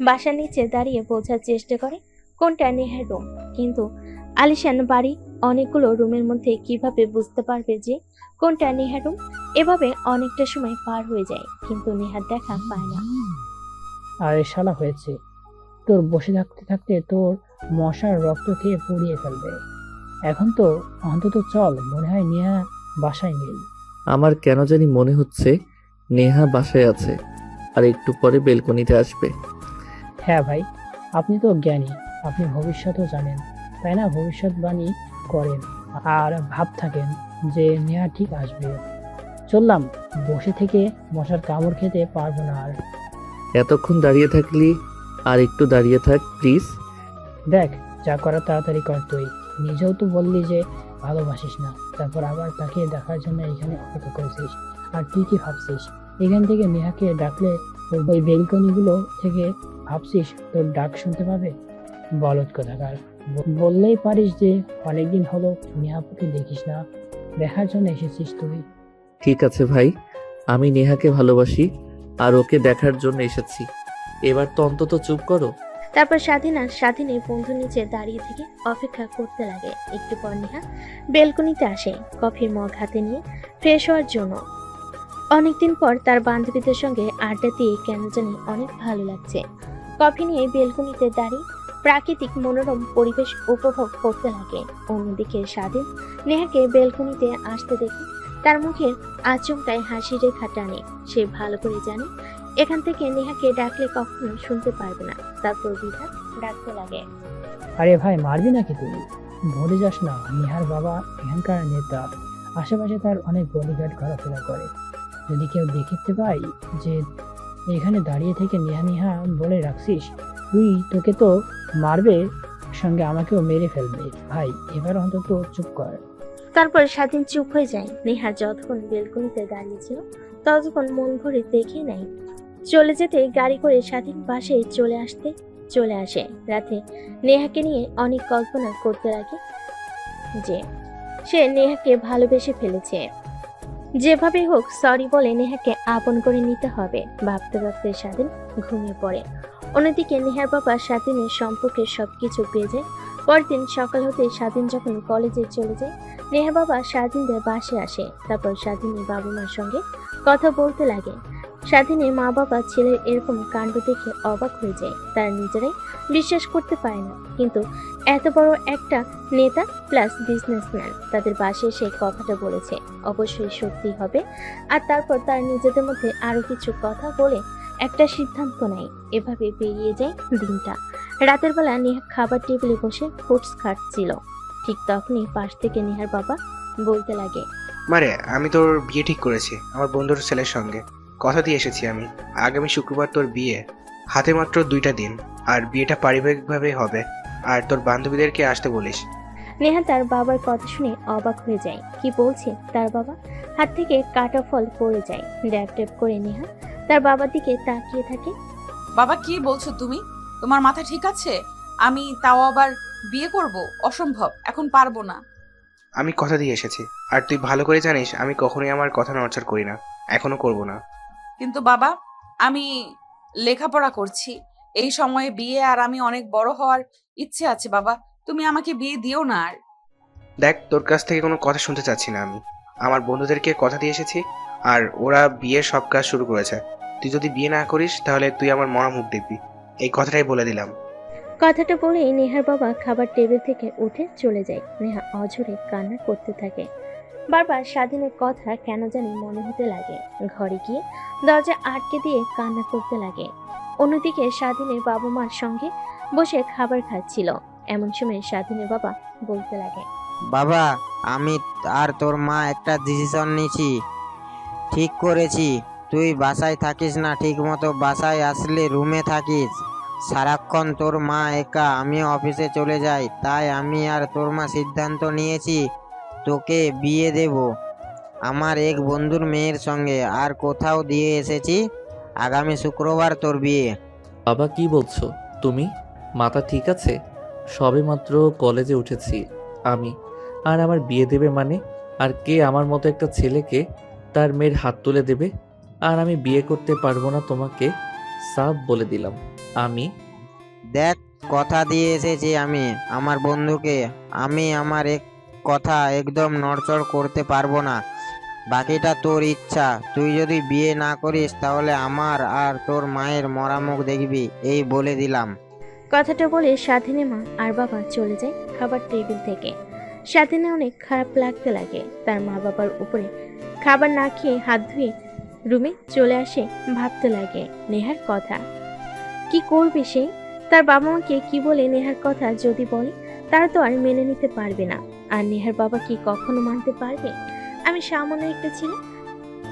বাসার নিচে দাঁড়িয়ে বোঝার চেষ্টা করে কোনটা নেহার রুম। কিন্তু আলিশান বাড়ি অনেকগুলো রুমের মধ্যে কিভাবে বুঝতে পারবে যে কোনটা নেহার রুম? এভাবে অনেকটা সময় পার হয়ে যায়, কিন্তু নেহার দেখা পায় না। আরে শালা, হয়েছে তোর। বসে থাকতে থাকতে তোর মশার রক্ত খেয়ে পুড়িয়ে ফেলবে। এখন তো অন্তত চল, মনে হয় নেহা বাসায় নেই। আমার কেন জানি মনে হচ্ছে নেহা বাসায় আছে, আর একটু পরে বেলকনিতে আসবে। হ্যাঁ ভাই, আপনি তো জ্ঞানী, আপনি ভবিষ্যতও জানেন, তাই না? ভবিষ্যৎবাণী করেন আর ভাব থাকেন যে নেহা ঠিক আসবে। চললাম, বসে থেকে মশার কামড় খেতে পারবো না আর। এতক্ষণ দাঁড়িয়ে থাকলি, আর একটু দাঁড়িয়ে থাক প্লিজ। দেখ, যা করা তাড়াতাড়ি কর। তুই নিজেও তো বললি যে ভালোবাসিস না, তারপর আবার তাকে দেখার জন্য এখানে অপেক্ষা করেছিস। আর তুই কি ভাবছিস এখান থেকে নেহাকে ডাকলে ওই বেলকনিগুলো থেকে ভাবছিস তোর ডাক শুনতে পাবে? বলদ কোথাকার। বললেই পারিস যে অনেকদিন হলো নেহাকে দেখিস না, দেখার জন্য এসেছিস তুই। ঠিক আছে ভাই, আমি নেহাকে ভালোবাসি আর ওকে দেখার জন্য এসেছি। এবার তো অন্তত চুপ করো। তারপর স্বাধীন আর স্বাধীনের বন্ধু নিচে দাঁড়িয়ে থেকে অপেক্ষা করতে লাগে। একটু পর নেহা বেলকনিতে আসে কফির মগ হাতে নিয়ে ফ্রেশ হওয়ার জন্য। অনেকদিন পর তার বান্ধবীদের সঙ্গে আড্ডা দিয়ে কেন জানি অনেক ভালো লাগছে। কফি নিয়ে বেলকনিতে দাঁড়িয়ে প্রাকৃতিক মনোরম পরিবেশ উপভোগ করতে লাগে। অন্যদিকে স্বাধীন নেহাকে বেলকনিতে আসতে দেখে তার মুখের আচমকায় হাসি রেখা টানে। সে ভালো করে জানে এখান থেকে নেহাকে ডাকলে কখনো শুনতে পারবে না। তারপর বিধা ডাকতে লাগে, আরে ভাই, মারবি নাকি তুই? ভুলে যাস না, নেহার বাবা এখানকার নেতা, আশেপাশে তার অনেক বডিগার্ড ঘোরাফেরা করে। যদি কেউ দেখতে পাই যে এখানে দাঁড়িয়ে থেকে নেহা নেহা বলে রাখছিস, তোকে তো মারবে, সঙ্গে আমাকেও মেরে ফেলবে। ভাই, এবার অন্তত চুপ কর। তারপর স্বাধীন চুপ হয়ে যায়। নেহা যতক্ষণ বেলকনিতে দাঁড়িয়েছিল ততক্ষণ মন ভরে দেখে নাই। চলে যেতে গাড়ি করে স্বাধীন বাসে চলে আসে। রাতে নেহাকে নিয়ে অনেক কল্পনা করতে লাগে যে সে নেহাকে ভালোবেসে ফেলেছে। যেভাবেই হোক সরি বলে নেহাকে আপন করে নিতে হবে। ভাবতে ভাবতে স্বাধীন ঘুমিয়ে পড়ে। অন্যদিকে নেহার বাবা স্বাধীনের সম্পর্কে সবকিছু পেয়ে যায়। পরদিন সকাল হতে স্বাধীন যখন কলেজে চলে যায়, নেহার বাবা স্বাধীনদের বাসে আসে। তারপর স্বাধীনের বাবা মার সঙ্গে কথা বলতে লাগে। স্বাধীনের মা বাবা ছেলের এরকম কাণ্ড দেখে অবাক হয়ে যায়। তারা নিজেরাই বিশ্বাস করতে পারে না, কিন্তু এত বড় একটা নেতা প্লাস বিজনেসম্যান তাদের বাসে এসে কথাটা বলেছে, অবশ্যই সত্যি হবে। আর তারপর তার নিজেদের মধ্যে আরো কিছু কথা বলে একটা সিদ্ধান্ত নেয়। এভাবে পেরিয়ে যায় দিনটা। রাতের বেলা নেহা খাবার টেবিলে বসে ফুডস খাচ্ছিল। ঠিক তখনই পাশ থেকে নেহার বাবা বলতে লাগে, মারে, আমি তোর বিয়ে ঠিক করেছি আমার বন্ধুর ছেলের সঙ্গে। কথা দিয়ে এসেছি আমি, আগামী শুক্রবার তোর বিয়ে। হাতে মাত্র 2টা দিন, আর বিয়েটা পারিবারিকভাবে হবে। আর তোর বান্ধবীদেরকে আসতে বলিস। নেহা তার বাবার কথা শুনে অবাক হয়ে যায়। কি বলছে তার বাবা? হাত থেকে কাটা ফল পড়ে যায়। ড্যাব ড্যাব করে নেহা তার বাবার দিকে তাকিয়ে থাকে। বাবা, কি বলছো তুমি? তোমার মাথা ঠিক আছে? আমি তাও আবার বিয়ে করব? অসম্ভব, এখন পারবো না। আমি কথা দিয়ে এসেছি, আর তুই ভালো করে জানিস আমি কখনোই আমার কথা নড়চড় করি না, এখনো করব না। কিন্তু বাবা, আমি লেখাপড়া করছি, এই সময়ে বিয়ে, আর আমি অনেক বড় হওয়ার ইচ্ছে আছে। বাবা, তুমি আমাকে বিয়ে দিও না। আর দেখ, তোর কাছ থেকে কোনো কথা শুনতে চাচ্ছি না। আমি আমার বন্ধুদেরকে কথা দিয়ে এসেছি, আর ওরা বিয়ের সব কাজ শুরু করেছে। তুই যদি বিয়ে না করিস তাহলে তুই আমার মরা মুখ দেখবি, এই কথাটাই বলে দিলাম। কথাটা বলেই নেহার বাবা খাবার টেবিল থেকে উঠে চলে যায়। নেহা অঝরে কান্না করতে থাকে। বারবার স্বাধীনের কথা কেন জানি মনে হতে লাগে। ঘরে গিয়ে দরজা আটকে দিয়ে কান্না করতে লাগে। অন্যদিকে স্বাধীনের বাবা মার সঙ্গে বসে খাবার খাচ্ছিল। এমন সময় স্বাধীনের বাবা বলতে লাগে, বাবা, আমি আর তোর মা একটা ডিসিশন নিয়েছি, ঠিক করেছি। তুই বাসায় থাকিস না, ঠিক মতো বাসায় আসলে রুমে থাকিস। সারাক্ষণ তোর মা একা, আমি অফিসে চলে যাই। তাই আমি আর তোর মা সিদ্ধান্ত নিয়েছি তোকে বিয়ে দেব আমার এক বন্ধুর মেয়ের সঙ্গে। আর কোথাও দিয়ে এসেছি, আগামী শুক্রবার তোর বিয়ে। বাবা কি বলছো তুমি? মাথা ঠিক আছে? সবেমাত্র কলেজে উঠেছি আমি, আর আমার বিয়ে দেবে মানে? আর কে আমার মতো একটা ছেলেকে তার মেয়ের হাত তুলে দেবে? আর আমি বিয়ে করতে পারবো না তোমাকে, সাফ বলে দিলাম। আমি দেখ, কথা দিয়ে এসেছি আমি আমার বন্ধুকে। আমি আমার এক কথা একদম নড়চড় করতে পারবো না। বাকিটা তোর ইচ্ছা। তুই যদি বিয়ে না করিস তাহলে আমার আর তোর মায়ের মরা মুখ দেখবি, এই বলে দিলাম। কথাটা বলে স্বাধীনের মা আর বাবা চলে যায় খাবার টেবিল থেকে। স্বাধীনে অনেক খারাপ লাগতে লাগে। তার মা বাবার উপরে খাবার না খেয়ে হাত ধুয়ে রুমে চলে আসে। ভাবতে লাগে নেহার কথা। কি করবে সে? তার বাবা মাকে কি বলে নেহার কথা যদি বলে, তারা তো আর মেনে নিতে পারবে না। আর নেহার বাবা কি কখনো মানতে পারবে? আমি সামান্য একটা ছেলে,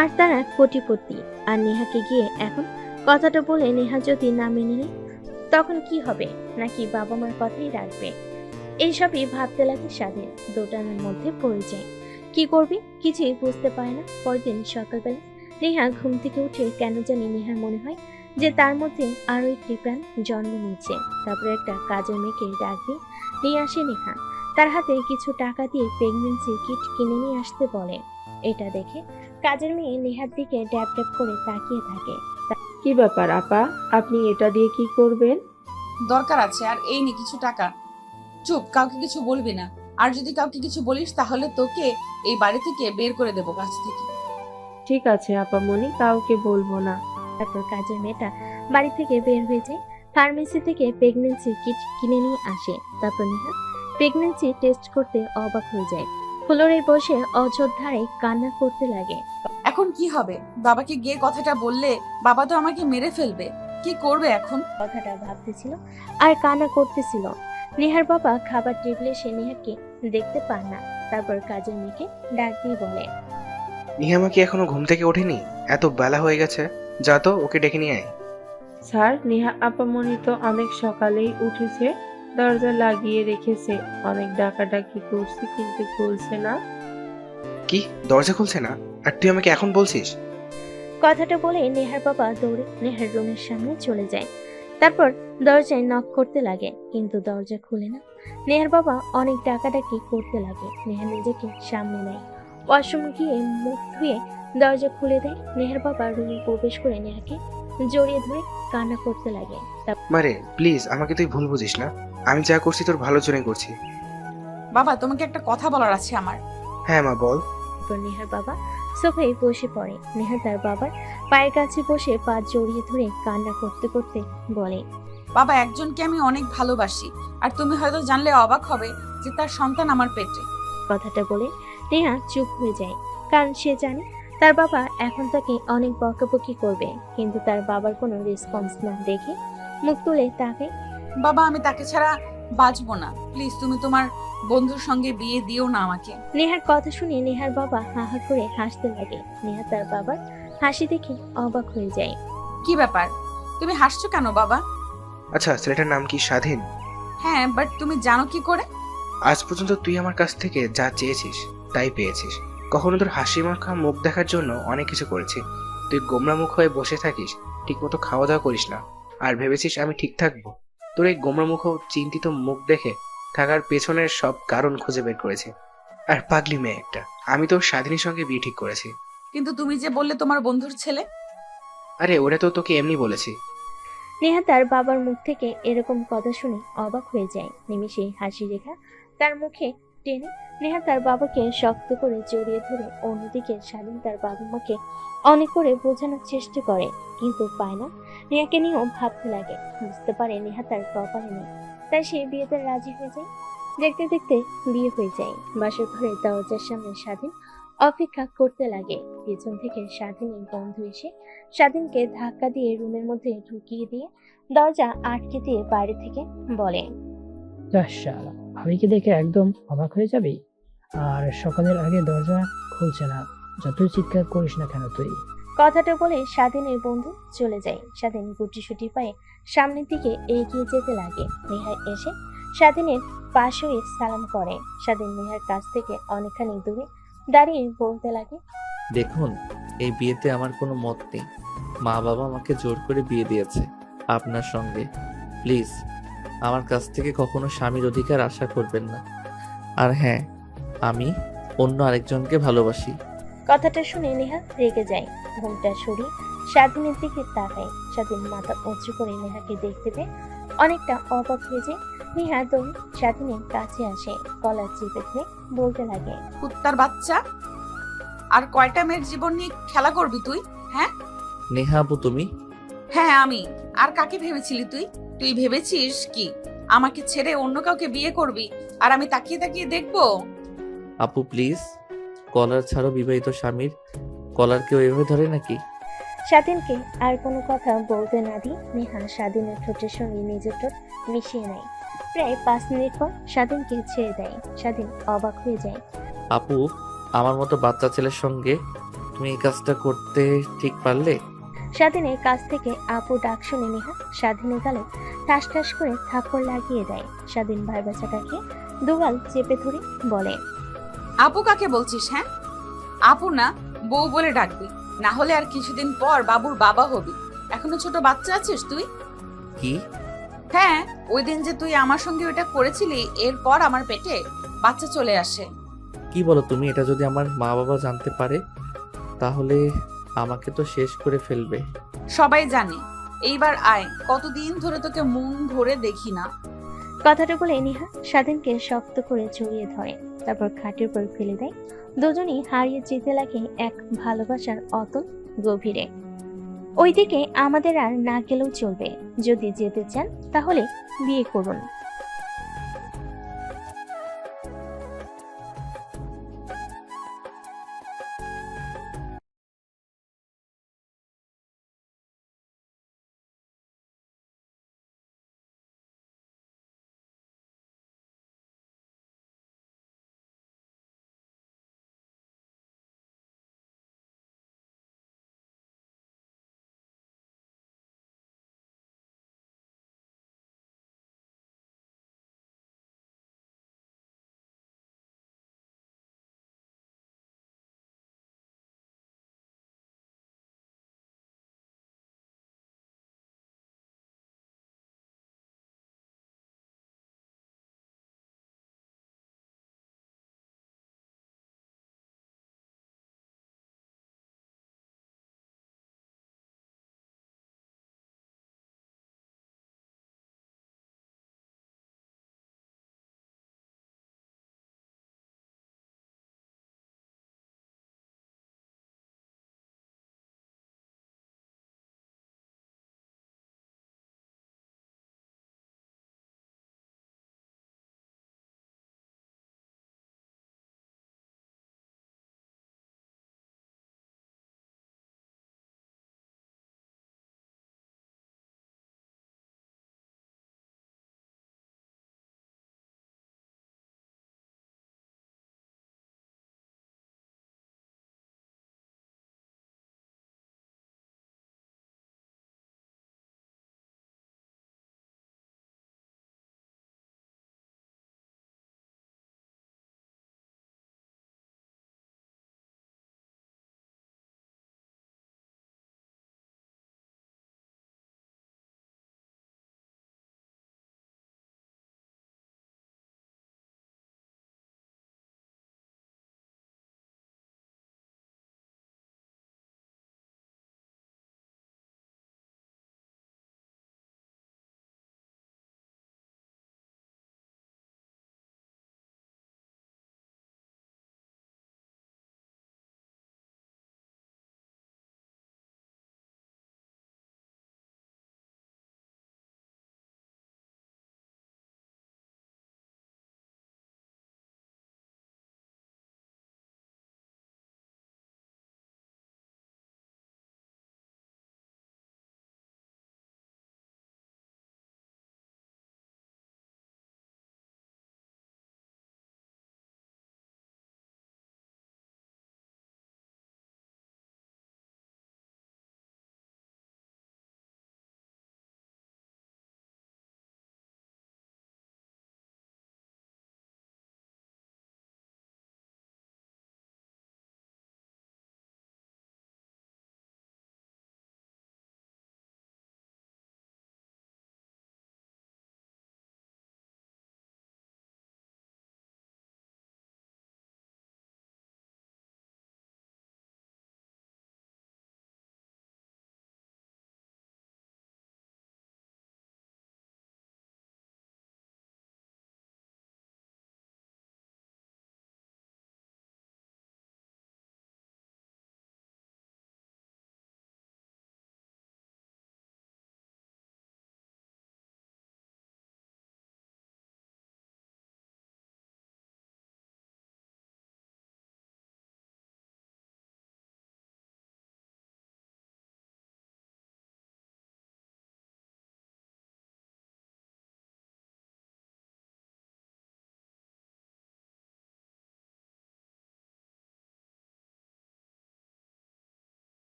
আর তারা কোটিপতি। আর নেহাকে গিয়ে এখন কথাটা বলে নেহা যদি না মেনে নেয়, তখন কি হবে? নাকি বাবা মার কথাই রাখবে? এইসবই ভাবতে লাগে স্বাধীন। দোটানার মধ্যে পড়ে যায়। কি করবে কিছুই বুঝতে পারে না। পরদিন সকালবেলা নেহা ঘুম থেকে উঠে কেন জানি নেহার মনে হয় যে তার মধ্যে আরো একটি প্রাণ জন্ম নিচ্ছে। তারপরে একটা কাজের মেয়েকে ডাক দিয়ে নিয়ে আসে নেহা। তার হাতে কিছু টাকা দিয়ে প্রেগনেন্সি কিট কিনে নিয়ে আসতে বলে। এটা দেখে কাজের মেয়ে নেহার দিকে ড্যাব ড্যাব করে তাকিয়ে থাকে। কি ব্যাপার আপা, আপনি এটা দিয়ে কি করবেন? দরকার আছে, আর এই নে কিছু টাকা। চুপ, কাউকে কিছু বলবি না। আর যদি কাউকে কিছু বলিস তাহলে তোকে এই বাড়ি থেকে বের করে দেবো কাছ থেকে। ঠিক আছে আপা মনি, কাউকে বলবো না। তারপর কাজের মেয়েটা বাড়ি থেকে বের হয়ে যায়। ফার্মেসি থেকে প্রেগনেন্সি কিট কিনে নিয়ে আসে। তারপর নেহা প্রেগনেন্সি টেস্ট করতে অবাক হয়ে যায়। ফ্লোরে বসে অযোধ্যায় কান্না করতে লাগে। এখন কি হবে? বাবাকে গিয়ে কথাটা বললে বাবা তো আমাকে মেরে ফেলবে। কি করবে এখন? কথাটা ভাবতেছিল আর কান্না করতেছিল। নেহার বাবা খাবার টেবিলে এসে নেহাকে দেখতে পান না। তারপর কাজের মেয়েকে ডাক দিয়ে বলে, নিহামা কি এখনো ঘুম থেকে ওঠেনি? এত বেলা হয়ে গেছে, যা তো ওকে ডেকে নিয়ে আয়। স্যার, নেহা আপা মনি তো অনেক সকালেই উঠেছে, দরজা লাগিয়ে রেখেছে। অনেক ডাকাডাকি করছি কিন্তু খুলছে না। কি, দরজা খুলছে না? আর তুই আমাকে এখন বলছিস? কথাটা বলে নেহার বাবা দৌড়ে নেহার রুমের সামনে চলে যায়। তারপর দরজায় নক করতে লাগে, কিন্তু দরজা খুলে না। নেহার বাবা অনেক ডাকাডাকি করতে লাগে। নেহা নিজেকে সামনে নেয়, ওয়াশরুমে গিয়ে মুখ ধুয়ে দরজা খুলে দেয়। নেহার বাবা রুমে প্রবেশ করে নেহাকে জড়িয়ে ধরে কান্না করতে লাগে। মারে প্লিজ, আমাকে তুই ভুল বুঝিস না। আমি যা করছি তোর ভালোর জন্যই করছি। বাবা, তোমাকে একটা কথা বলার আছে আমার। হ্যাঁ মা, বল। তারপর নেহার বাবা সোফায় বসে পড়ে। নেহা তার বাবার পায়ের কাছে বসে পা জড়িয়ে ধরে কান্না করতে করতে বলে, বাবা, একজনকে আমি অনেক ভালোবাসি, আর তুমি হয়তো জানলে অবাক হবে যে তার সন্তান আমার পেটে। কথাটা বলে নেহা চুপ হয়ে যায়, কারণ সে জানে তার বাবা এখন তাকে অনেক বকাবকি করবে। কিন্তু তার বাবার কোনো রেসপন্স না দেখে মুখ তুলে তাকে, বাবা, আমি তাকে ছাড়া বাঁচবো না। প্লিজ তুমি তোমার বন্ধুর সঙ্গে বিয়ে দিও না আমাকে। নেহার কথা শুনে নেহার বাবা হা হা করে হাসতে লাগে। নেহা তার বাবার হাসি দেখে অবাক হয়ে যায়। কি ব্যাপার, তুমি হাসছো কেন বাবা? আচ্ছা, ছেলেটার নাম কি স্বাধীন? হ্যাঁ, বাট তুমি জানো কি করে? আজ পর্যন্ত তুই আমার কাছ থেকে যা চেয়েছিস তাই পেয়েছিস। কখনো তোর হাসি মাখা মুখ দেখার জন্য অনেক কিছু করেছি। তুই গোমরা মুখ হয়ে বসে থাকিস, ঠিক মতো খাওয়া দাওয়া করিস না, আর ভেবেছিস আমি ঠিক থাকবো। তোর এই গোমরা মুখ চিন্তিত মুখ দেখে থাকার পেছনের সব কারণ খুঁজে বের করেছি। আর পাগলি মেয়ে একটা, আমি তোর স্বাধীনের সঙ্গে বিয়ে ঠিক করেছি। কিন্তু তুমি যে বললে তোমার বন্ধুর ছেলে। আরে ওটা তো তোকে এমনি বলেছি। নেহা তার বাবার মুখ থেকে এরকম কথা শুনে অবাক হয়ে যায়। নিমিষে হাসি রেখা তার মুখে টেনে নেহা তার বাবাকে শক্ত করে জড়িয়ে ধরে। অন্যদিকে স্বাধীন তার বাবা মাকে অনেক করে বোঝানোর চেষ্টা করে, কিন্তু পায় না। নেহাকে নিয়েও ভাবতে লাগে। বুঝতে পারে নেহা তার কপালে নেই, তাই সে বিয়েতে রাজি হয়ে যায়। দেখতে দেখতে বিয়ে হয়ে যায়। বাসর ঘরে দরজার সামনে স্বাধীন অপেক্ষা করতে লাগে। পেছন থেকে স্বাধীনের বন্ধু এসে স্বাধীনকে ধাক্কা দিয়ে রুমের মধ্যে ঢুকিয়ে দিয়ে দরজা আটকে দিয়ে বাইরে থেকে বলে, শালা, ভাবিকে দেখে একদম অবাক হয়ে যাবি। আর সকালের আগে দরজা খুলছে না, যতই চিৎকার করিস না কেন তুই। কথাটা বলে স্বাধীনের বন্ধু চলে যায়। স্বাধীন গুটিসুটি পায়ে সামনের দিকে এগিয়ে যেতে লাগে। নেহা এসে স্বাধীনের পাশে সালাম করে। স্বাধীন নেহার কাছ থেকে অনেকখানি দূরে দাঁড়িয়ে বলতে লাগে, দেখুন, এই বিয়েতে আমার কোনো মত নেই। মা বাবা আমাকে জোর করে বিয়ে দিয়েছে আপনার সঙ্গে। প্লিজ আমার কাছ থেকে কখনো স্বামীর অধিকার আশা করবেন না। আর হ্যাঁ, আমি অন্য আরেকজনকে ভালোবাসি। কথাটা শুনে নেহা রেগে যায়। ঘুমটা সরিয়ে স্বাধীনের দিকে তাকায়। স্বাধীন মাথা উঁচু করে নেহাকে দেখতে পেয়ে অনেকটা অবাক হয়ে যায়। নেহা দৌড়ে স্বাধীনের কাছে আসে, গলা চেপে ধরে বলতে লাগে, কুত্তার বাচ্চা, আর কয়টা মেয়ের জীবন নিয়ে খেলা করবি তুই? হ্যাঁ নেহা আপু, তুমি? হ্যাঁ আমি। আর কাকে ভেবেছিলি তুই? তুই ভেবেছিস কি আমাকে ছেড়ে অন্য কাউকে বিয়ে করবি আর আমি তাকিয়ে তাকিয়ে দেখবো? আপু প্লিজ, কলার ছাড়ো। বিবাহিত স্বামীর কলার কেউ এভাবে ধরে নাকি? স্বাধীনকে আর কোনো কথা বলতে না দিয়ে নেহা স্বাধীনের ঠোঁটের সঙ্গে নিজের ঠোঁট মিশিয়ে নেয়। প্রায় 5 মিনিট পর স্বাধীনকে ছেড়ে দেয়। স্বাধীন অবাক হয়ে যায়। আপু, আমার মতো বাচ্চা ছেলের সঙ্গে তুমি এই কাজটা করতে ঠিক পারলে? স্বাধীনের কাছ থেকে আপু ডাক শুনে নেহা স্বাধীনের গালে ঠাস ঠাস করে থাপ্পড় লাগিয়ে দেয়। স্বাধীন ভাইবাচাটাকে দুগাল চেপে ধরে বলে, আপু কাকে বলছিস? হ্যাঁ আপু না, বউ বলে ডাকবি, না হলে আর কিছুদিন পর বাবুর বাবা হবি। এখনো ছোট বাচ্চা আছিস তুই। কি? হ্যাঁ, ওই দিন যে তুই আমার সঙ্গে ওটা করেছিলি, এরপর আমার পেটে বাচ্চা চলে আসে। কি বলো তুমি? এটা যদি আমার মা বাবা জানতে পারে তাহলে আমাকে তো শেষ করে ফেলবে। সবাই জানে। এইবার আয়, কতদিন ধরে তোকে মন ভরে দেখি না। কথাটা বলে নেহা স্বাধীনকে শক্ত করে জড়িয়ে ধরে, তারপর খাটের উপর ফেলে দেয়। দুজনেই হারিয়ে যেতে লাগে এক ভালোবাসার অতল গভীরে। ওইদিকে আমাদের আর না গেলেও চলবে। যদি যেতে চান তাহলে বিয়ে করুন।